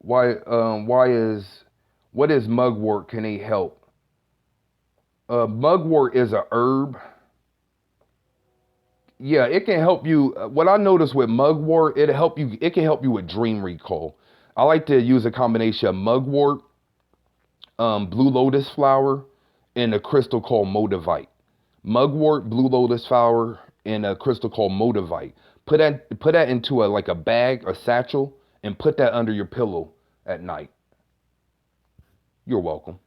Speaker 1: What is mugwort? Can they help? Mugwort is a herb. Yeah, it can help you. What I noticed with mugwort, it can help you with dream recall. I like to use a combination of mugwort, blue lotus flower, and a crystal called modivite. Mugwort, blue lotus flower, and a crystal called modivite. Put that into a bag, a satchel, and put that under your pillow at night. You're welcome.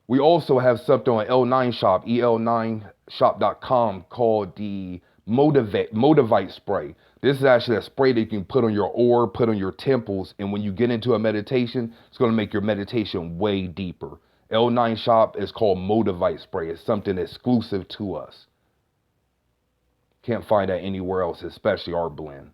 Speaker 1: We also have something on L9 Shop, el9shop.com, called the Modivite spray. This is actually a spray that you can put on your aura, put on your temples, and when you get into a meditation, it's going to make your meditation way deeper. L9 Shop is called Modivite spray. It's something exclusive to us. Can't find that anywhere else, especially our blend.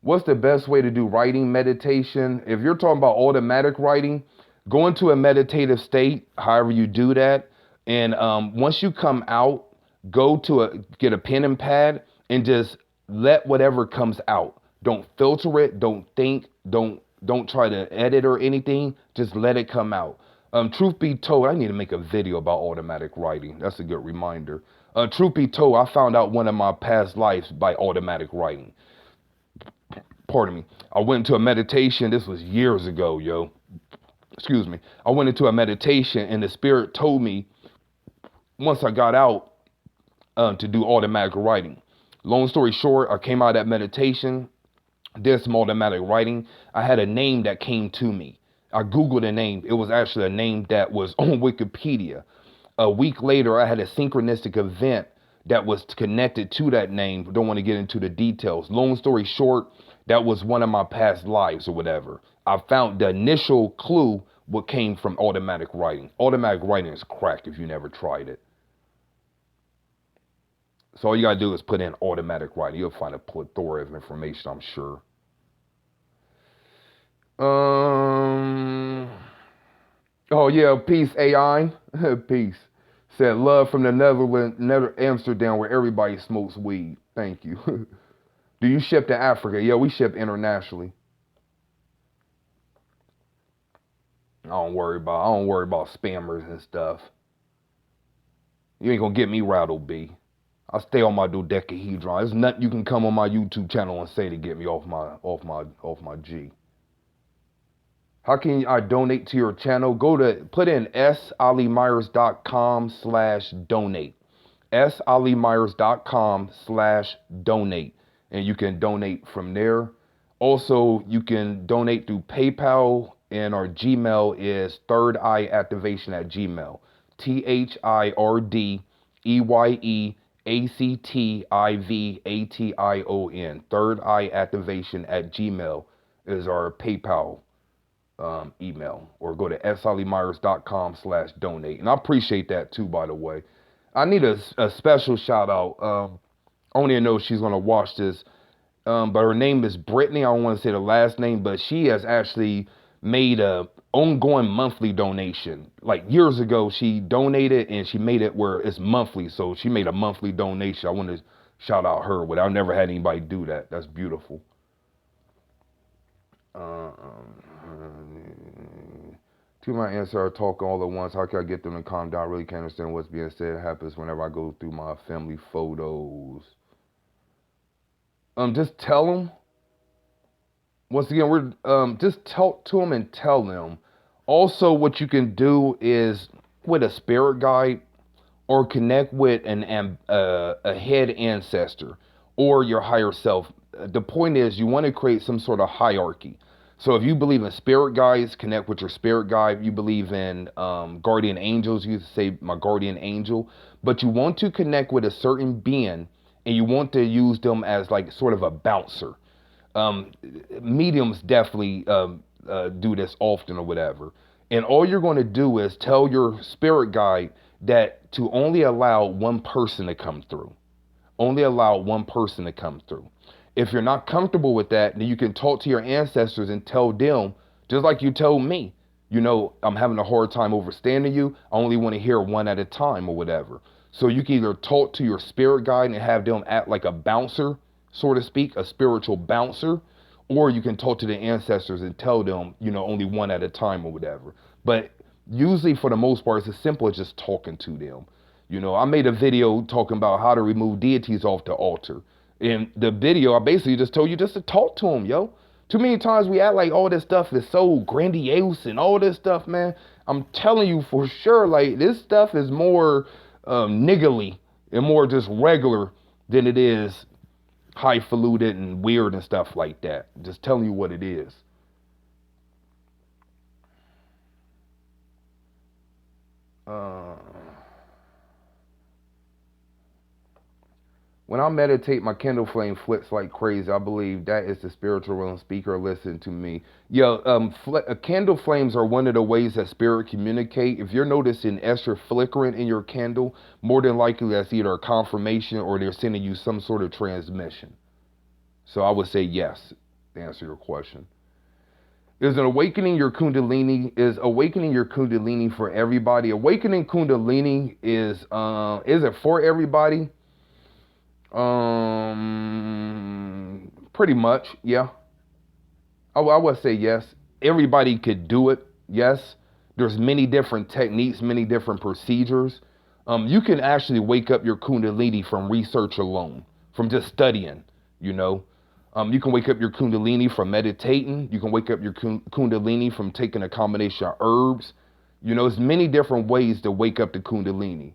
Speaker 1: What's the best way to do writing meditation? If you're talking about automatic writing, go into a meditative state, however you do that. And once you come out, get a pen and pad and just let whatever comes out. Don't filter it. Don't think. Don't try to edit or anything. Just let it come out. Truth be told, I need to make a video about automatic writing. That's a good reminder. Truth be told, I found out one of my past lives by automatic writing. Pardon me. I went into a meditation. This was years ago, yo. Excuse me. I went into a meditation and the spirit told me once I got out to do automatic writing. Long story short, I came out of that meditation, did some automatic writing. I had a name that came to me. I Googled a name. It was actually a name that was on Wikipedia. A week later, I had a synchronistic event that was connected to that name. Don't want to get into the details. Long story short, that was one of my past lives or whatever. I found the initial clue what came from automatic writing. Automatic writing is crack if you never tried it. So all you gotta do is put in automatic writing. You'll find a plethora of information, I'm sure. Oh yeah, peace AI. Peace. Said love from the Netherlands, Amsterdam, where everybody smokes weed. Thank you. Do you ship to Africa? Yeah, we ship internationally. I don't worry about spammers and stuff. You ain't gonna get me rattled, B. I stay on my dodecahedron. There's nothing you can come on my YouTube channel and say to get me off my G. How can I donate to your channel? Put in sallyMyers.com/donate. sallyMyers.com/donate. And you can donate from there. Also, you can donate through PayPal, and our Gmail is thirdeyeactivation@gmail. THIRDEYEACTIVATION. Thirdeyeactivation@gmail is our PayPal email, or go to sallyMyers.com/donate. And I appreciate that too, by the way. I need a special shout out. I don't even know if she's gonna watch this, but her name is Brittany. I don't want to say the last name, but she has actually made a ongoing monthly donation. Like years ago, she donated and she made it where it's monthly. So she made a monthly donation. I want to shout out her. But I've never had anybody do that. That's beautiful. To my answer, I talk all at once. How can I get them to calm down? I really can't understand what's being said. It happens whenever I go through my family photos. Just tell them. Once again, we're just talk to them and tell them. Also, what you can do is with a spirit guide or connect with a head ancestor or your higher self. The point is, you want to create some sort of hierarchy. So if you believe in spirit guides, connect with your spirit guide. You believe in guardian angels, you say my guardian angel. But you want to connect with a certain being, and you want to use them as like sort of a bouncer. Um, Mediums definitely do this often or whatever. And all you're going to do is tell your spirit guide that to only allow one person to come through. Only allow one person to come through. If you're not comfortable with that, then you can talk to your ancestors and tell them, just like you told me, I'm having a hard time understanding you. I only want to hear one at a time or whatever. So you can either talk to your spirit guide and have them act like a bouncer, so to speak, a spiritual bouncer, or you can talk to the ancestors and tell them, only one at a time or whatever. But usually, for the most part, it's as simple as just talking to them. I made a video talking about how to remove deities off the altar. In the video, I basically just told you just to talk to them, yo. Too many times we act like all this stuff is so grandiose and all this stuff, man. I'm telling you for sure, like this stuff is more niggly and more just regular than it is highfalutin and weird and stuff like that. Just telling you what it is. When I meditate, my candle flame flips like crazy. I believe that is the spiritual realm speaker. Listen to me. Yeah, candle flames are one of the ways that spirit communicate. If you're noticing extra flickering in your candle, more than likely that's either a confirmation or they're sending you some sort of transmission. So I would say yes, to answer your question. Is awakening your Kundalini for everybody? Awakening Kundalini is it for everybody? Pretty much, yeah. I would say yes. Everybody could do it. Yes. There's many different techniques, many different procedures. You can actually wake up your Kundalini from research alone, from just studying, you know. You can wake up your Kundalini from meditating. You can wake up your Kundalini from taking a combination of herbs. There's many different ways to wake up the Kundalini.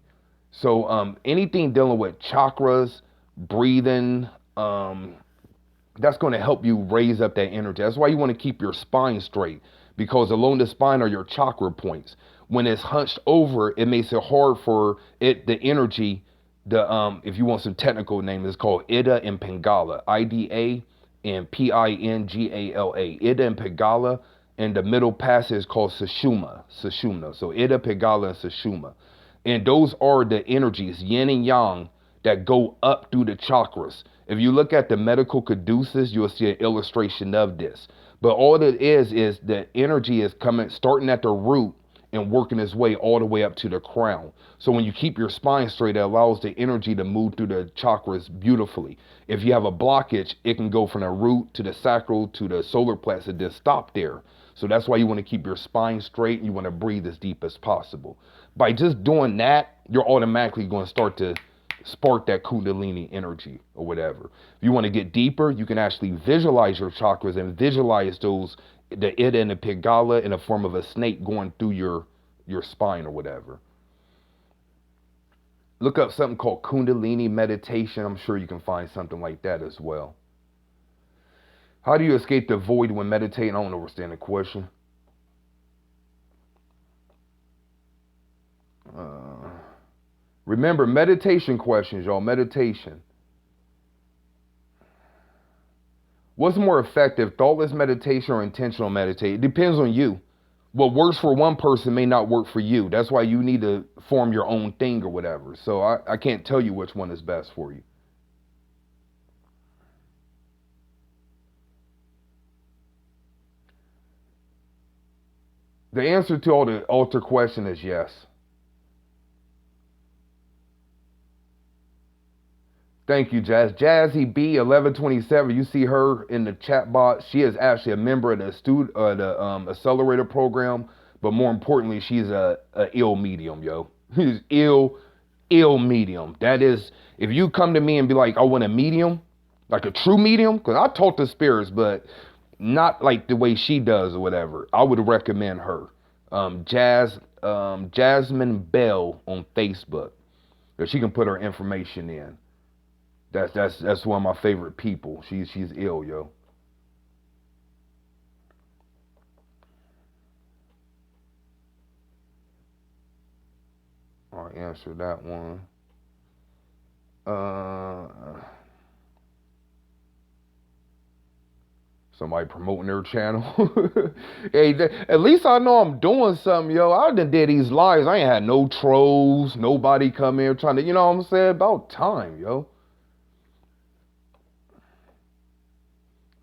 Speaker 1: So anything dealing with chakras, breathing, that's going to help you raise up that energy. That's why you want to keep your spine straight, because along the spine are your chakra points. When it's hunched over, it makes it hard for the energy. If you want some technical name, it's called Ida and Pingala, Ida and Pingala, Ida and Pingala, and the middle passage is called Sushumna. So Ida, Pingala, and Sushumna, and those are the energies, yin and yang, that go up through the chakras. If you look at the medical caduceus, you'll see an illustration of this. But all it is the energy is starting at the root and working its way all the way up to the crown. So when you keep your spine straight, it allows the energy to move through the chakras beautifully. If you have a blockage, it can go from the root to the sacral to the solar plexus and just stop there. So that's why you want to keep your spine straight and you want to breathe as deep as possible. By just doing that, you're automatically going to start to spark that Kundalini energy or whatever. If you want to get deeper, you can actually visualize your chakras and visualize the Ida and the Pingala in the form of a snake going through your spine or whatever. Look up something called Kundalini meditation. I'm sure you can find something like that as well. How do you escape the void when meditating? I don't understand the question. Remember, meditation questions, y'all. Meditation. What's more effective, thoughtless meditation or intentional meditation? It depends on you. What works for one person may not work for you. That's why you need to form your own thing or whatever. So I can't tell you which one is best for you. The answer to all the altar question is yes. Thank you, Jazz. Jazzy B 1127. You see her in the chat box. She is actually a member of the Accelerator program, but more importantly, she's a ill medium, yo. She's ill medium. That is, if you come to me and be like, I want a medium, like a true medium, because I talk to spirits, but not like the way she does or whatever, I would recommend her. Jasmine Bell on Facebook. If she can put her information in. That's one of my favorite people. She's ill, yo. I'll answer that one. Somebody promoting their channel. Hey, at least I know I'm doing something, yo. I done did these lives. I ain't had no trolls, nobody come in trying to, you know what I'm saying? About time, yo.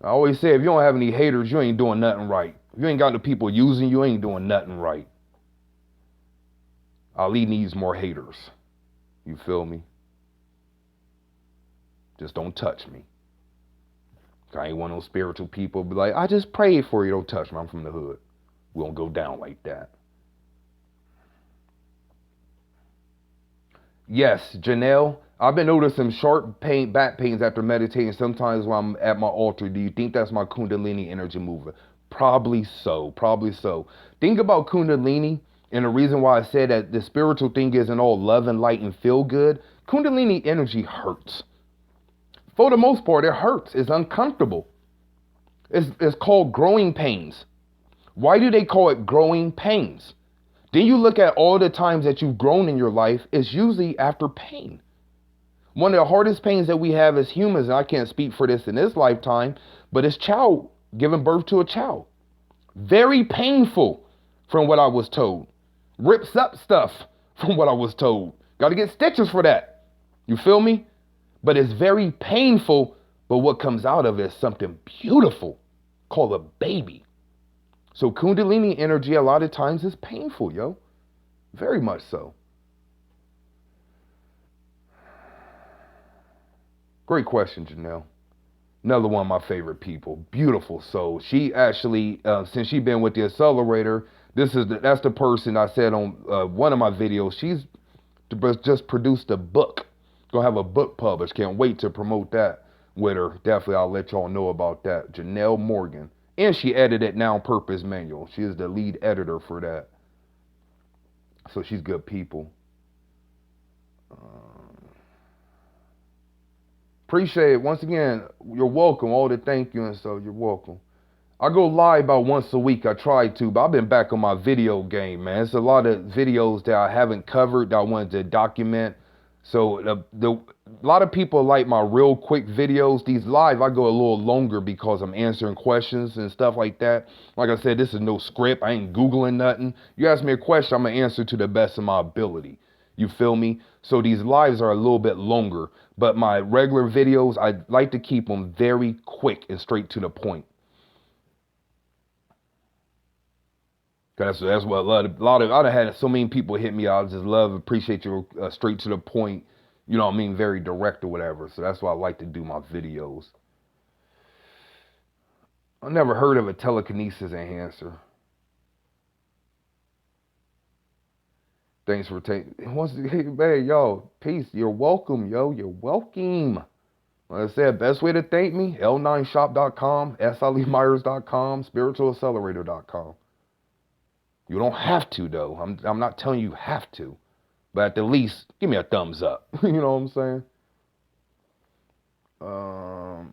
Speaker 1: I always say, if you don't have any haters, you ain't doing nothing right. If you ain't got the people using you, ain't doing nothing right. Ali needs more haters. You feel me? Just don't touch me. I ain't one of those spiritual people be like, I just prayed for you, don't touch me. I'm from the hood. We don't go down like that. Yes, Janelle, I've been noticing sharp back pains after meditating sometimes when I'm at my altar. Do you think that's my Kundalini energy moving? Probably so. Probably so. Think about Kundalini, and the reason why I said that the spiritual thing isn't all love and light and feel good. Kundalini energy hurts. For the most part, it hurts. It's uncomfortable. It's called growing pains. Why do they call it growing pains? Then you look at all the times that you've grown in your life, it's usually after pain. One of the hardest pains that we have as humans, and I can't speak for this in this lifetime, but it's giving birth to a child. Very painful from what I was told. Rips up stuff from what I was told. Got to get stitches for that. You feel me? But it's very painful, but what comes out of it is something beautiful called a baby. So Kundalini energy a lot of times is painful, yo. Very much so. Great question, Janelle. Another one of my favorite people. Beautiful soul. She actually, since she's been with the Accelerator, that's the person I said on one of my videos. She's just produced a book. Gonna have a book published. Can't wait to promote that with her. Definitely, I'll let y'all know about that. Janelle Morgan. And she edited Noun Purpose Manual. She is the lead editor for that. So she's good people. Appreciate it. Once again, you're welcome. All the thank you and so you're welcome. I go live about once a week. I try to, but I've been back on my video game, man. It's a lot of videos that I haven't covered that I wanted to document. So a lot of people like my real quick videos. These live, I go a little longer because I'm answering questions and stuff like that. Like I said, this is no script. I ain't Googling nothing. You ask me a question, I'm going to answer to the best of my ability. You feel me? So these lives are a little bit longer. But my regular videos, I like to keep them very quick and straight to the point. That's what I've had so many people hit me out. I just appreciate you straight to the point, you know what I mean, very direct or whatever. So that's why I like to do my videos. I never heard of a telekinesis enhancer. Thanks for taking, hey, yo, peace. You're welcome, yo. You're welcome. Like I said, best way to thank me, l9shop.com, salymyers.com, spiritualaccelerator.com. You don't have to, though. I'm not telling you have to. But at the least, give me a thumbs up. You know what I'm saying?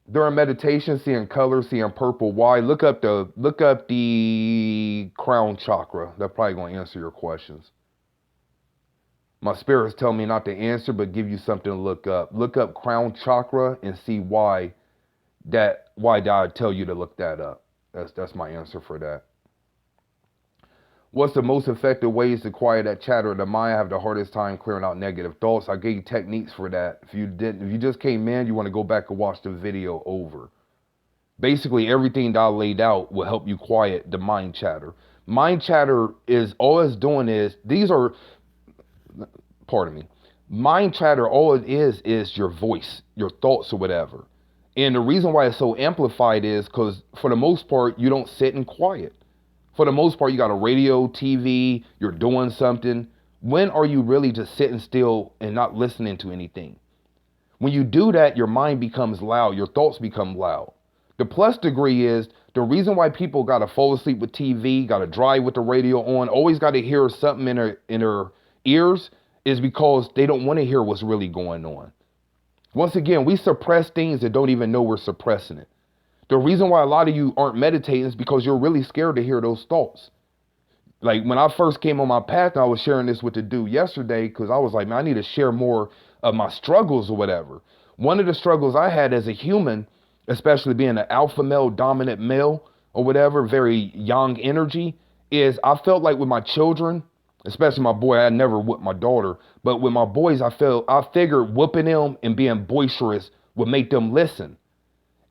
Speaker 1: During meditation, seeing color, seeing purple, why? Look up the crown chakra. That's probably going to answer your questions. My spirits tell me not to answer, but give you something to look up. Look up crown chakra and see why did I tell you to look that up. That's my answer for that. What's the most effective ways to quiet that chatter of the mind? I have the hardest time clearing out negative thoughts. I gave you techniques for that. If you just came in, you want to go back and watch the video over. Basically, everything that I laid out will help you quiet the mind chatter. Mind chatter is, all it's doing is, pardon me, Mind chatter, all it is your voice, your thoughts or whatever. And the reason why it's so amplified is because for the most part, you don't sit in quiet. For the most part, you got a radio, TV, you're doing something. When are you really just sitting still and not listening to anything? When you do that, your mind becomes loud, your thoughts become loud. The plus degree is the reason why people gotta fall asleep with TV, gotta drive with the radio on, always gotta hear something in their ears is because they don't want to hear what's really going on. Once again, we suppress things that don't even know we're suppressing it. The reason why a lot of you aren't meditating is because you're really scared to hear those thoughts. Like when I first came on my path, and I was sharing this with the dude yesterday because I was like, man, I need to share more of my struggles or whatever. One of the struggles I had as a human, especially being an alpha male, dominant male or whatever, very young energy, is I felt like with my children, especially my boy, I never whooped my daughter, but with my boys, I figured whooping them and being boisterous would make them listen.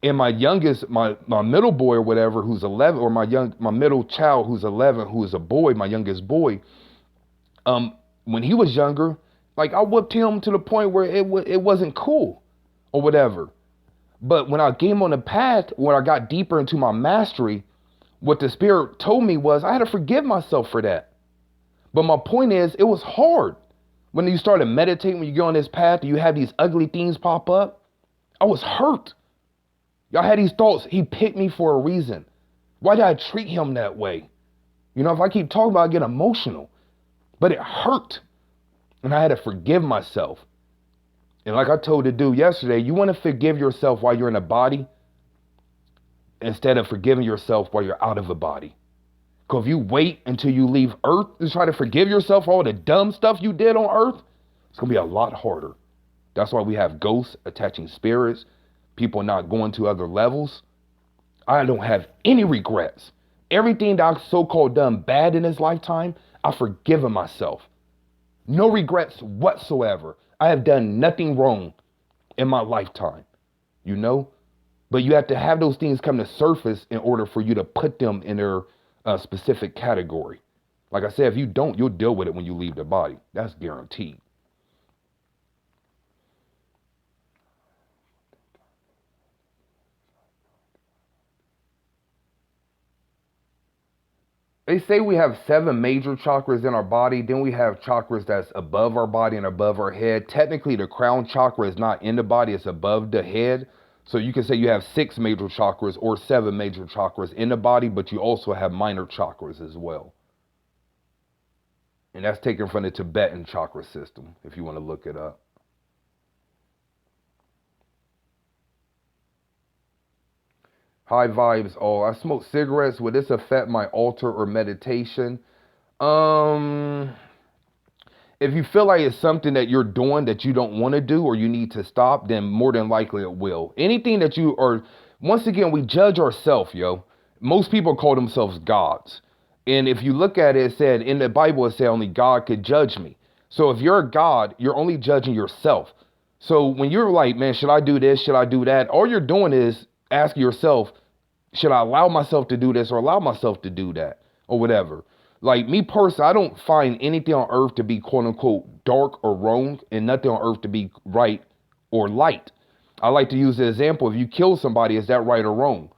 Speaker 1: And my youngest, my middle boy or whatever, who's 11, or my middle child who's 11, who is a boy, my youngest boy, when he was younger, like I whooped him to the point where it wasn't cool or whatever. But when I came on the path, when I got deeper into my mastery, what the spirit told me was I had to forgive myself for that. But my point is, it was hard. When you started meditating, when you go on this path, you have these ugly things pop up. I was hurt. Y'all had these thoughts. He picked me for a reason. Why did I treat him that way? You know, if I keep talking about it, I get emotional. But it hurt. And I had to forgive myself. And like I told the dude yesterday, you want to forgive yourself while you're in a body instead of forgiving yourself while you're out of a body. Because if you wait until you leave Earth to try to forgive yourself for all the dumb stuff you did on Earth, it's going to be a lot harder. That's why we have ghosts, attaching spirits, people not going to other levels. I don't have any regrets. Everything that I've so-called done bad in this lifetime, I've forgiven myself. No regrets whatsoever. I have done nothing wrong in my lifetime, you know? But you have to have those things come to surface in order for you to put them in their specific category. Like I said, if you don't, you'll deal with it when you leave the body. That's guaranteed. They say we have 7 major chakras in our body. Then we have chakras that's above our body and above our head. Technically, the crown chakra is not in the body. It's above the head. So you can say you have 6 major chakras or 7 major chakras in the body, but you also have minor chakras as well. And that's taken from the Tibetan chakra system, if you want to look it up. High vibes. Oh, I smoke cigarettes. Would this affect my altar or meditation? If you feel like it's something that you're doing that you don't want to do or you need to stop, then more than likely it will. Anything that you are, once again, we judge ourselves, yo. Most people call themselves gods. And if you look at it, it said in the Bible, it said only God could judge me. So if you're a God, you're only judging yourself. So when you're like, man, should I do this? Should I do that? All you're doing is asking yourself, should I allow myself to do this or allow myself to do that or whatever? Like me personally, I don't find anything on earth to be quote unquote dark or wrong and nothing on earth to be right or light. I like to use the example, if you kill somebody, is that right or wrong?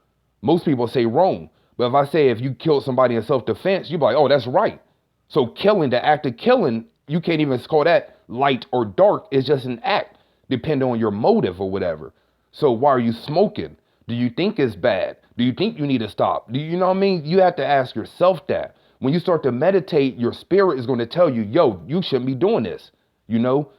Speaker 1: Most people say wrong. But if I say if you killed somebody in self-defense, you'd be like, oh, that's right. So killing, the act of killing, you can't even call that light or dark. It's just an act, depending on your motive or whatever. So why are you smoking? Do you think it's bad? Do you think you need to stop? Do you know what I mean? You have to ask yourself that. When you start to meditate, your spirit is going to tell you, yo, you shouldn't be doing this. You know,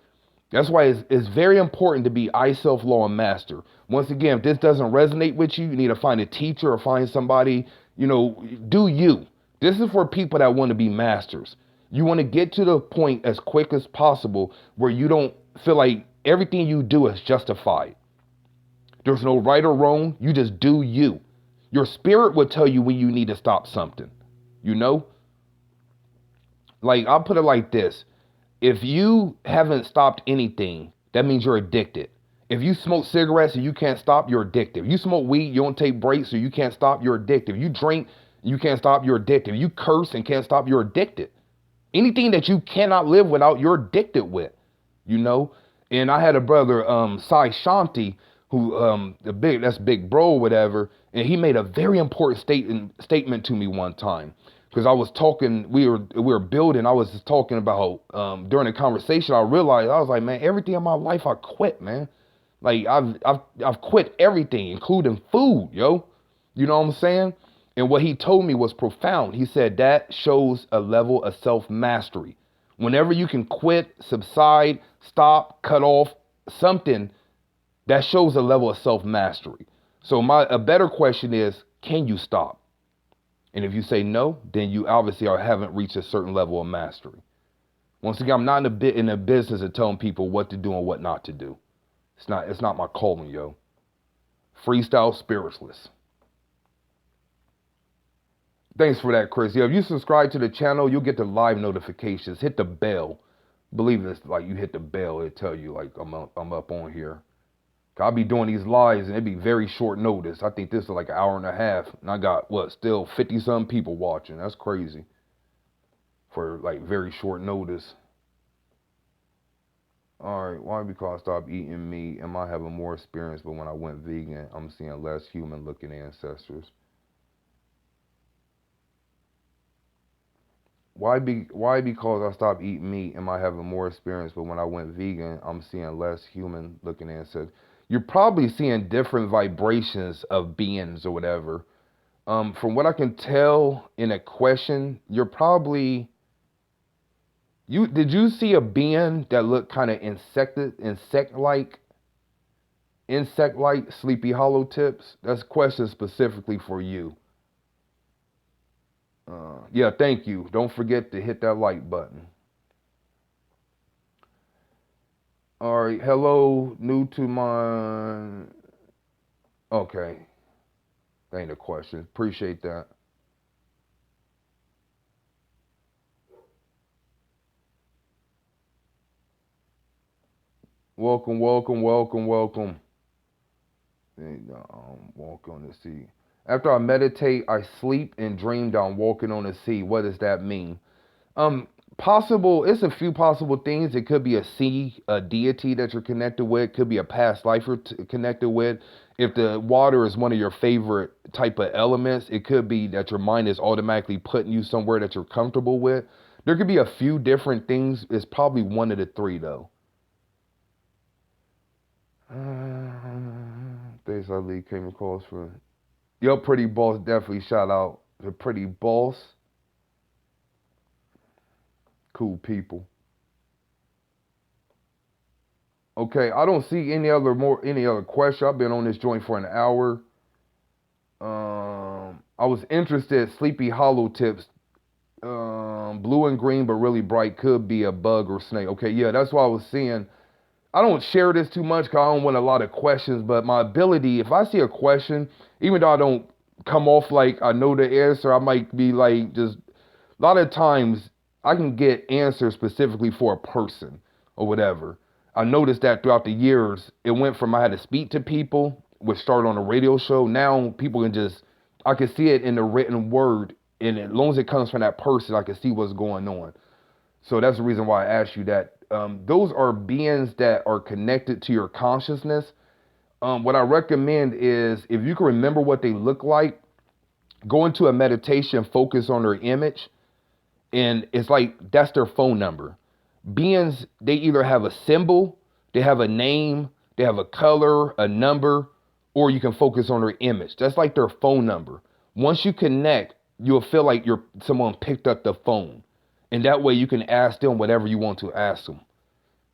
Speaker 1: that's why it's very important to be I, self, law, and master. Once again, if this doesn't resonate with you, you need to find a teacher or find somebody, you know, do you. This is for people that want to be masters. You want to get to the point as quick as possible where you don't feel like everything you do is justified. There's no right or wrong. You just do you. Your spirit will tell you when you need to stop something. You know? Like, I'll put it like this. If you haven't stopped anything, that means you're addicted. If you smoke cigarettes and you can't stop, you're addicted. You smoke weed, you don't take breaks, so you can't stop, you're addicted. You drink, you can't stop, you're addicted. You curse and can't stop, you're addicted. Anything that you cannot live without, you're addicted with. you know? And I had a brother, Sai Shanti, who that's big bro or whatever, and he made a very important statement to me one time. Because I was talking, we were building, I was just talking about during the conversation, I realized, I was like, man, everything in my life I quit, man. Like I've quit everything, including food, yo. You know what I'm saying? And what he told me was profound. He said that shows a level of self-mastery. Whenever you can quit, subside, stop, cut off something, that shows a level of self-mastery. So a better question is, can you stop? And if you say no, then you obviously haven't reached a certain level of mastery. Once again, I'm not in the business of telling people what to do and what not to do. It's not my calling, yo. Freestyle spiritualist. Thanks for that, Chris. Yeah, if you subscribe to the channel, you'll get the live notifications. Hit the bell. Believe it's like you hit the bell, it'll tell you like I'm up on here. I'll be doing these lives and it'd be very short notice. I think this is like an hour and a half. And I got, still 50-some people watching. That's crazy. For like very short notice. All right, why? Because I stopped eating meat. Am I having more experience? But when I went vegan, I'm seeing less human-looking ancestors. Why? Because I stopped eating meat. Am I having more experience? But when I went vegan, I'm seeing less human-looking ancestors. You're probably seeing different vibrations of beings or whatever. From what I can tell in a question, you're probably... Did you see a being that looked kind of insect-like, Sleepy Hollow tips? That's a question specifically for you. Yeah, thank you. Don't forget to hit that like button. All right, hello, new to my... Okay, that ain't a question. Appreciate that. Welcome. Walk on the sea. After I meditate, I sleep and dream that I'm walking on the sea. What does that mean? It's a few possible things. It could be a sea, a deity that you're connected with. It could be a past life you're connected with. If the water is one of your favorite type of elements, it could be that your mind is automatically putting you somewhere that you're comfortable with. There could be a few different things. It's probably one of the three, though. Things I lead came across for... Yo, Pretty Boss, definitely shout out to Pretty Boss. Cool people. Okay, I don't see any other question. I've been on this joint for an hour. I was interested. Sleepy Hollow tips. Blue and green, but really bright. Could be a bug or snake. Okay, yeah, that's what I was seeing. I don't share this too much because I don't want a lot of questions. But my ability, if I see a question, even though I don't come off like I know the answer, I might be like just... A lot of times I can get answers specifically for a person or whatever. I noticed that throughout the years, it went from I had to speak to people, which started on a radio show. Now people I can see it in the written word. And as long as it comes from that person, I can see what's going on. So that's the reason why I asked you that. Those are beings that are connected to your consciousness. What I recommend is if you can remember what they look like, go into a meditation, focus on their image. And it's like, that's their phone number. Beings, they either have a symbol, they have a name, they have a color, a number, or you can focus on their image. That's like their phone number. Once you connect, you'll feel like someone picked up the phone. And that way you can ask them whatever you want to ask them.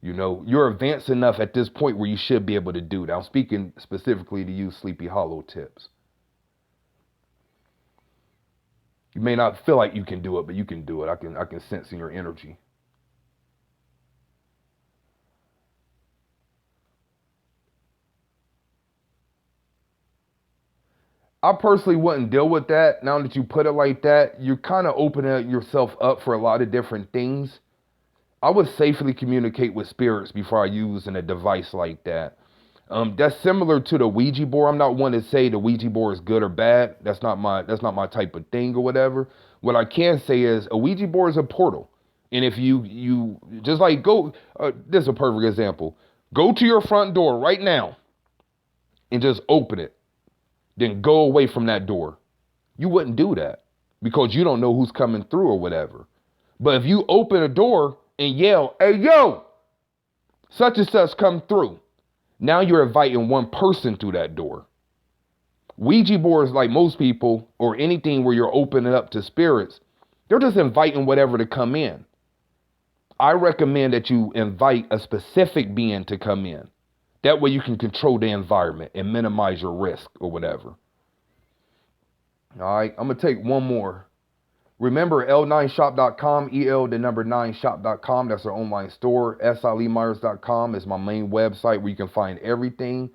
Speaker 1: You know, you're advanced enough at this point where you should be able to do that. I'm speaking specifically to you, Sleepy Hollow tips. You may not feel like you can do it, but you can do it. I can sense in your energy. I personally wouldn't deal with that. Now that you put it like that, you're kind of opening yourself up for a lot of different things. I would safely communicate with spirits before I use a device like that. That's similar to the Ouija board. I'm not one to say the Ouija board is good or bad. That's not my type of thing or whatever. What I can say is a Ouija board is a portal. And if you just like go, this is a perfect example. Go to your front door right now and just open it. Then go away from that door. You wouldn't do that because you don't know who's coming through or whatever. But if you open a door and yell, "Hey, yo, such and such come through," now you're inviting one person through that door. Ouija boards, like most people, or anything where you're opening up to spirits, they're just inviting whatever to come in. I recommend that you invite a specific being to come in. That way you can control the environment and minimize your risk or whatever. All right, I'm going to take one more. Remember, L9shop.com, EL9shop.com. That's our online store. SILeemyers.com is my main website where you can find everything.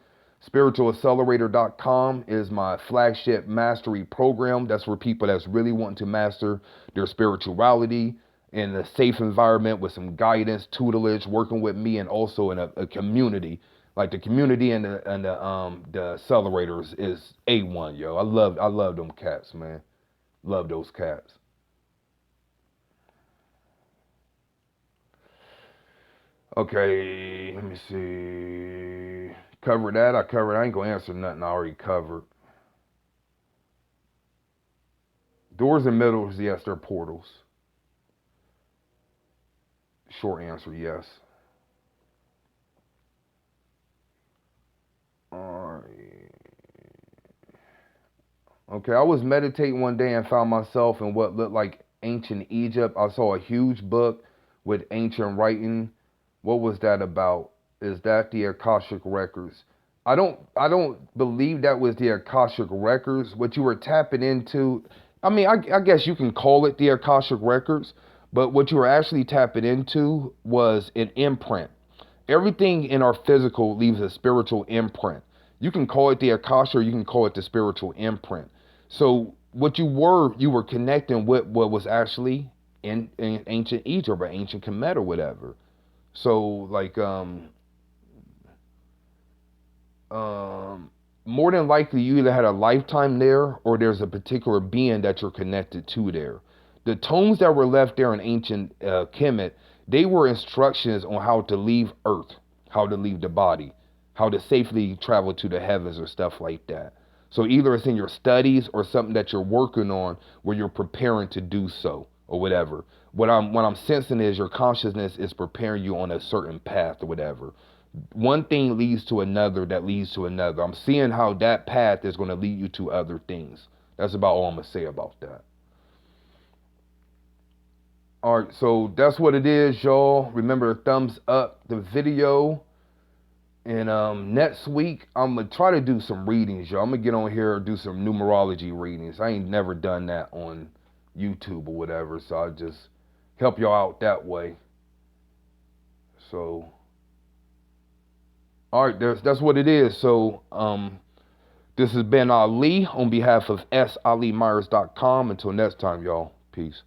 Speaker 1: SpiritualAccelerator.com is my flagship mastery program. That's for people that's really wanting to master their spirituality in a safe environment with some guidance, tutelage, working with me, and also in a community. Like the community and the accelerators is A1, yo. I love them cats, man. Love those cats. Okay, let me see. Covered that. I ain't gonna answer nothing I already covered. Doors and middles, yes, they're portals. Short answer, yes. Alright. Okay, I was meditating one day and found myself in what looked like ancient Egypt. I saw a huge book with ancient writing. What was that about? Is that the Akashic records? I don't believe that was the Akashic records. What you were tapping into, I mean, I guess you can call it the Akashic records, but what you were actually tapping into was an imprint. Everything in our physical leaves a spiritual imprint. You can call it the Akasha or you can call it the spiritual imprint. So what you were connecting with what was actually in ancient Egypt or ancient Kemet or whatever. So like more than likely you either had a lifetime there or there's a particular being that you're connected to there. The tomes that were left there in ancient Kemet, they were instructions on how to leave Earth, how to leave the body, how to safely travel to the heavens or stuff like that. So either it's in your studies or something that you're working on where you're preparing to do so or whatever. What I'm sensing is your consciousness is preparing you on a certain path or whatever. One thing leads to another that leads to another. I'm seeing how that path is going to lead you to other things. That's about all I'm going to say about that. All right, so that's what it is, y'all. Remember to thumbs up the video. And next week, I'm going to try to do some readings, y'all. I'm going to get on here and do some numerology readings. I ain't never done that on YouTube or whatever, so I'll just help y'all out that way. So, all right, that's what it is. So, this has been Ali on behalf of SILeemyers.com. Until next time, y'all. Peace.